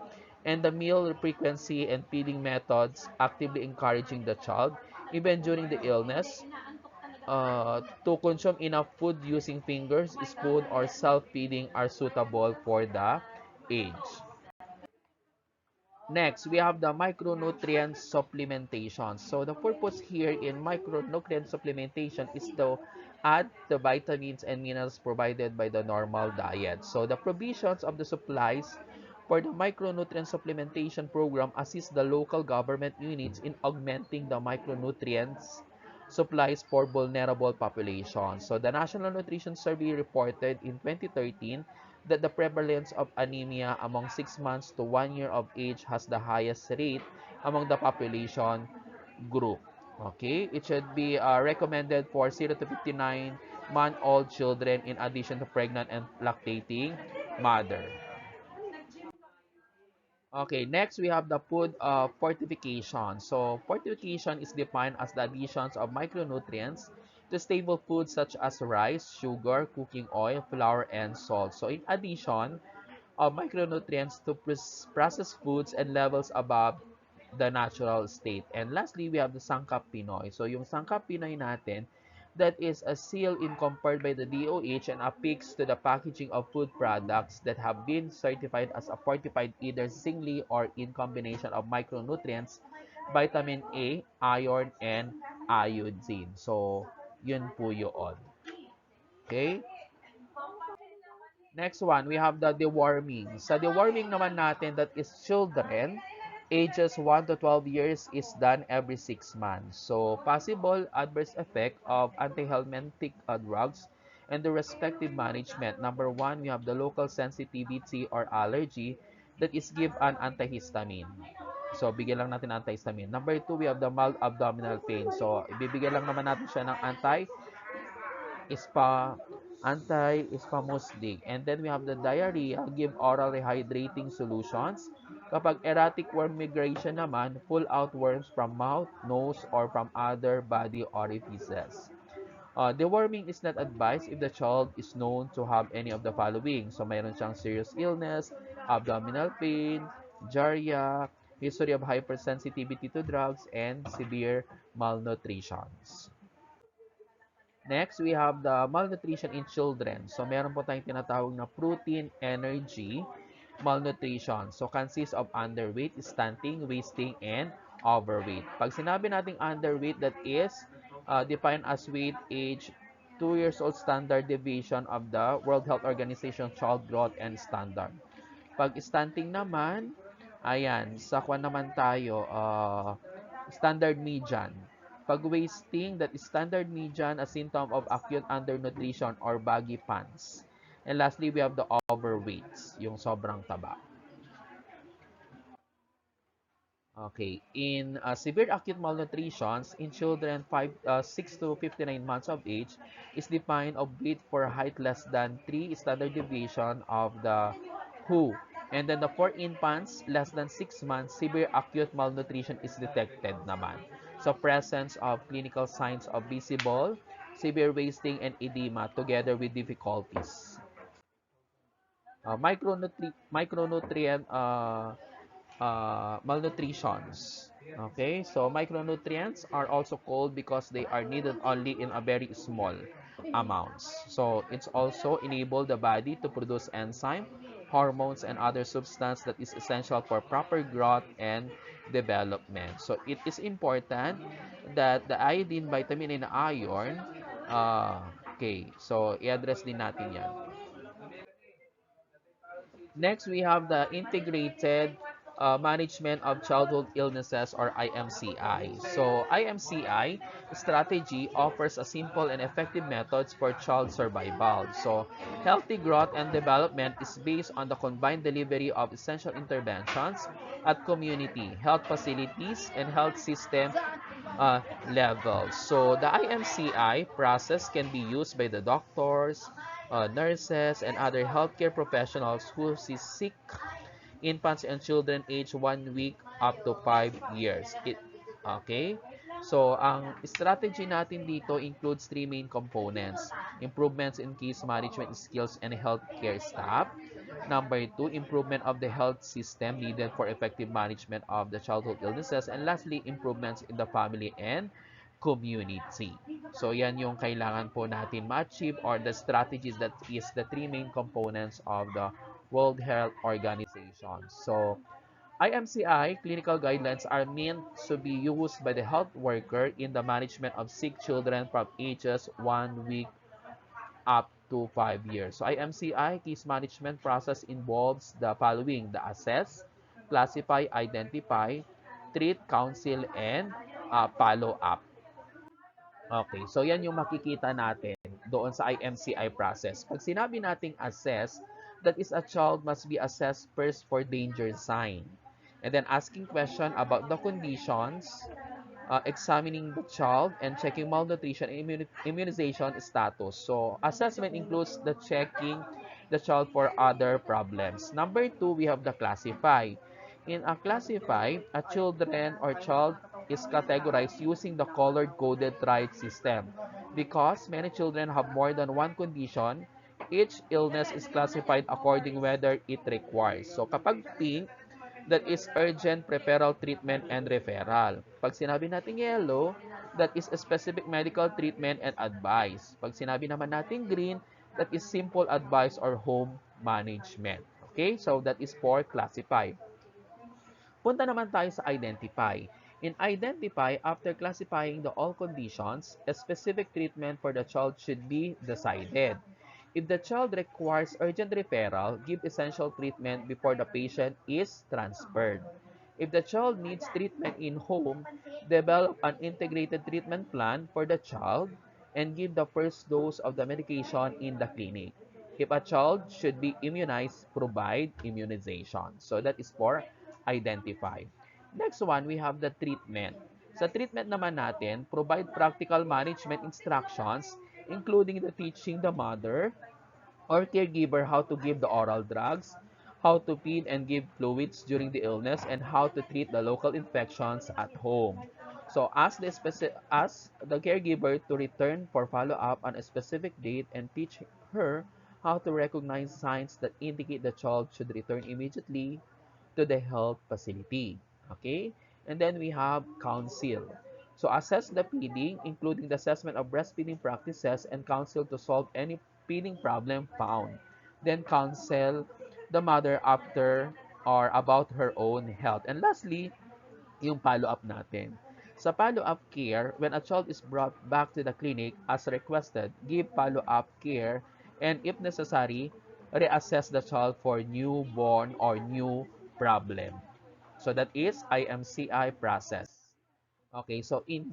B: and the meal frequency and feeding methods actively encouraging the child, even during the illness, to consume enough food using fingers, spoon, or self-feeding are suitable for the age. Next, we have the micronutrient supplementation. So the purpose here in micronutrient supplementation is to add the vitamins and minerals provided by the normal diet. So the provisions of the supplies for the micronutrient supplementation program assist the local government units in augmenting the micronutrients supplies for vulnerable populations. So the National Nutrition Survey reported in 2013 that the prevalence of anemia among 6 months to 1 year of age has the highest rate among the population group. Okay, it should be recommended for 0 to 59-month-old children in addition to pregnant and lactating mother. Okay, next we have the food fortification. So fortification is defined as the additions of micronutrients to stable foods such as rice, sugar, cooking oil, flour, and salt. So in addition of micronutrients to processed foods and levels above the natural state. And lastly, we have the Sangkap Pinoy. So yung Sangkap Pinoy natin, that is a seal incorporated by the DOH and affixed to the packaging of food products that have been certified as a fortified either singly or in combination of micronutrients, vitamin A, iron, and iodine. So, yun po yun. Okay? Next one, we have the deworming. Sa deworming naman natin, that is children, ages 1 to 12 years is done every 6 months. So, possible adverse effect of antihelmintic drugs and the respective management. Number one, we have the local sensitivity or allergy that is give an antihistamine. So, bigyan lang natin ng antihistamine. Number two, we have the mild abdominal pain. So, ibibigyan lang naman natin siya ng spa, anti-spasmodic. And then we have the diarrhea, give oral rehydrating solutions. Kapag erratic worm migration naman, pull out worms from mouth, nose, or from other body orifices. Deworming is not advised if the child is known to have any of the following. So, mayroon siyang serious illness, abdominal pain, diarrhea, history of hypersensitivity to drugs, and severe malnutrition. Next, we have the malnutrition in children. So, meron po tayong tinatawag na protein energy malnutrition. So, consists of underweight, stunting, wasting, and overweight. Pag sinabi nating underweight, that is defined as weight age 2 years old standard deviation of the World Health Organization Child Growth and Standard. Pag stunting naman, ayan, sa kwan naman tayo, standard median. Pag wasting, that is standard median, a symptom of acute undernutrition or baggy pants. And lastly, we have the overweight, yung sobrang taba. Okay, in severe acute malnutrition in children 6 to 59 months of age is defined of weight for height less than 3 standard deviation of the WHO. And then the for infants less than 6 months, severe acute malnutrition is detected naman. So presence of clinical signs of visible, severe wasting and edema together with difficulties. Micronutrient malnutritions. Okay, so micronutrients are also called because they are needed only in a very small amounts. So it's also enable the body to produce enzyme, hormones, and other substance that is essential for proper growth and development. So it is important that the iodine, vitamin, and iron, okay, so i-address din natin yan. Next, we have the Integrated Management of Childhood Illnesses or IMCI. So, IMCI strategy offers a simple and effective methods for child survival. So, healthy growth and development is based on the combined delivery of essential interventions at community, health facilities, and health system levels. So, the IMCI process can be used by the doctors, nurses, and other healthcare professionals who seek infants and children aged 1 week up to 5 years. Okay? So, ang strategy natin dito includes three main components. Improvements in case management skills and healthcare staff. Number two, improvement of the health system needed for effective management of the childhood illnesses. And lastly, improvements in the family and community. So, yan yung kailangan po natin ma-achieve or the strategies that is the three main components of the World Health Organization. So, IMCI clinical guidelines are meant to be used by the health worker in the management of sick children from ages 1 week up to 5 years. So IMCI case management process involves the following: the assess, classify, identify, treat, counsel, and follow up. Okay, so yan yung makikita natin doon sa IMCI process. Pag sinabi nating assess, that is a child must be assessed first for danger sign. And then asking question about the conditions, examining the child, and checking malnutrition and immunization status. So assessment includes the checking the child for other problems. Number two, we have the classify. In a classify, a children or child is categorized using the color-coded triad system. Because many children have more than one condition, each illness is classified according whether it requires. So kapag pink, that is urgent referral treatment and referral. Pag sinabi natin yellow, that is a specific medical treatment and advice. Pag sinabi naman natin green, that is simple advice or home management. Okay? So that is for classify. Punta naman tayo sa identify. In identify, after classifying the all conditions, a specific treatment for the child should be decided. If the child requires urgent referral, give essential treatment before the patient is transferred. If the child needs treatment in home, develop an integrated treatment plan for the child and give the first dose of the medication in the clinic. If a child should be immunized, provide immunization. So that is for identify. Next one, we have the treatment. Sa treatment naman natin, provide practical management instructions including the teaching the mother or caregiver how to give the oral drugs, how to feed and give fluids during the illness, and how to treat the local infections at home. So ask the caregiver to return for follow-up on a specific date and teach her how to recognize signs that indicate the child should return immediately to the health facility. Okay? And then we have counsel. So assess the feeding, including the assessment of breastfeeding practices and counsel to solve any feeding problem found. Then counsel the mother after or about her own health. And lastly, yung follow-up natin. Sa follow-up care, when a child is brought back to the clinic as requested, give follow-up care and if necessary, reassess the child for newborn or new problem. So that is IMCI process. Okay, so in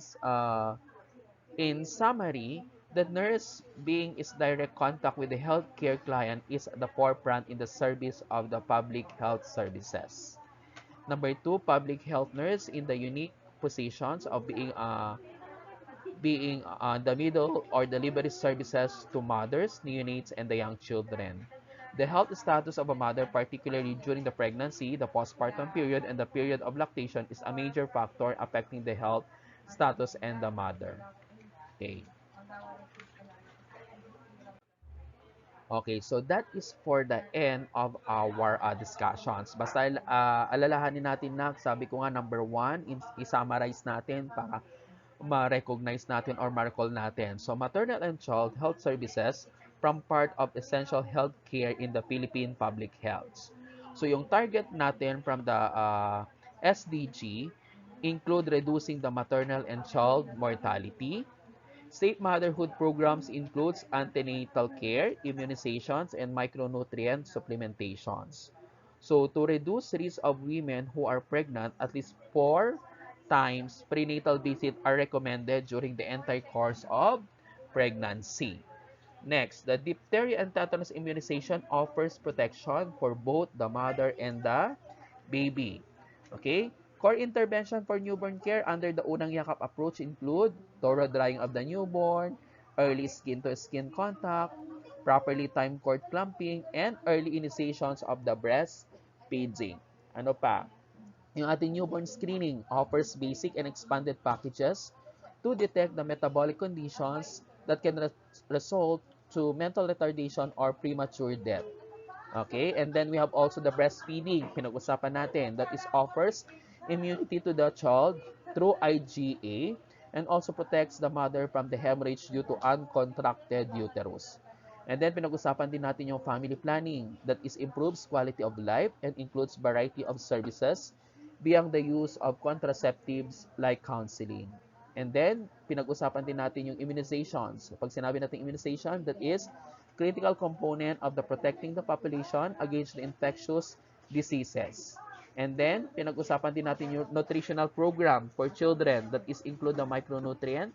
B: summary, the nurse being is direct contact with the healthcare client is at the forefront in the service of the public health services. Number two, public health nurse in the unique positions of being the middle or delivery services to mothers, neonates, and the young children. The health status of a mother, particularly during the pregnancy, the postpartum period, and the period of lactation, is a major factor affecting the health status and the mother. Okay. Okay, so that is for the end of our discussions. Basta alalahanin natin na, sabi ko nga, number one, i-summarize natin para ma-recognize natin or ma-recall natin. So, maternal and child health services from part of essential health care in the Philippine public health. So, yung target natin from the SDG include reducing the maternal and child mortality. State motherhood programs includes antenatal care, immunizations, and micronutrient supplementations. So to reduce risk of women who are pregnant, at least 4 times prenatal visit are recommended during the entire course of pregnancy. Next, the diphtheria and tetanus immunization offers protection for both the mother and the baby. Okay? Core intervention for newborn care under the Unang Yakap approach include thorough drying of the newborn, early skin-to-skin contact, properly timed cord clamping, and early initiations of the breastfeeding. Ano pa? Yung ating newborn screening offers basic and expanded packages to detect the metabolic conditions that can result to mental retardation or premature death. Okay, and then we have also the breastfeeding, pinag-usapan natin, that is offers immunity to the child through IgA and also protects the mother from the hemorrhage due to uncontracted uterus. And then pinag-usapan din natin yung family planning that is improves quality of life and includes variety of services beyond the use of contraceptives like counseling. And then pinag-usapan din natin yung immunizations. Pag sinabi natin immunization, that is critical component of the protecting the population against the infectious diseases. And then pinag-usapan din natin yung nutritional program for children that is include the micronutrient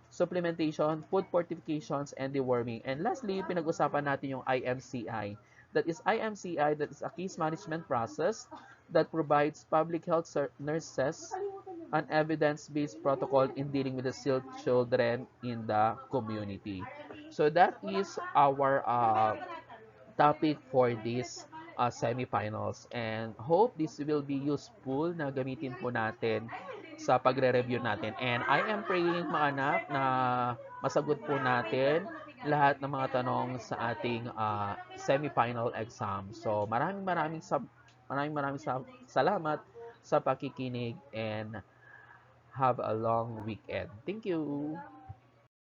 B: supplementation, food fortifications, and deworming. And lastly, pinag-usapan natin yung IMCI. That is a case management process that provides public health nurses an evidence-based protocol in dealing with the SIL children in the community. So that is our topic for this semifinals, and hope this will be useful na gamitin po natin sa pagre-review natin. And I am praying mga anak na masagot po natin lahat ng mga tanong sa ating semifinal exam. So maraming salamat sa pakikinig and have a long weekend. Thank you.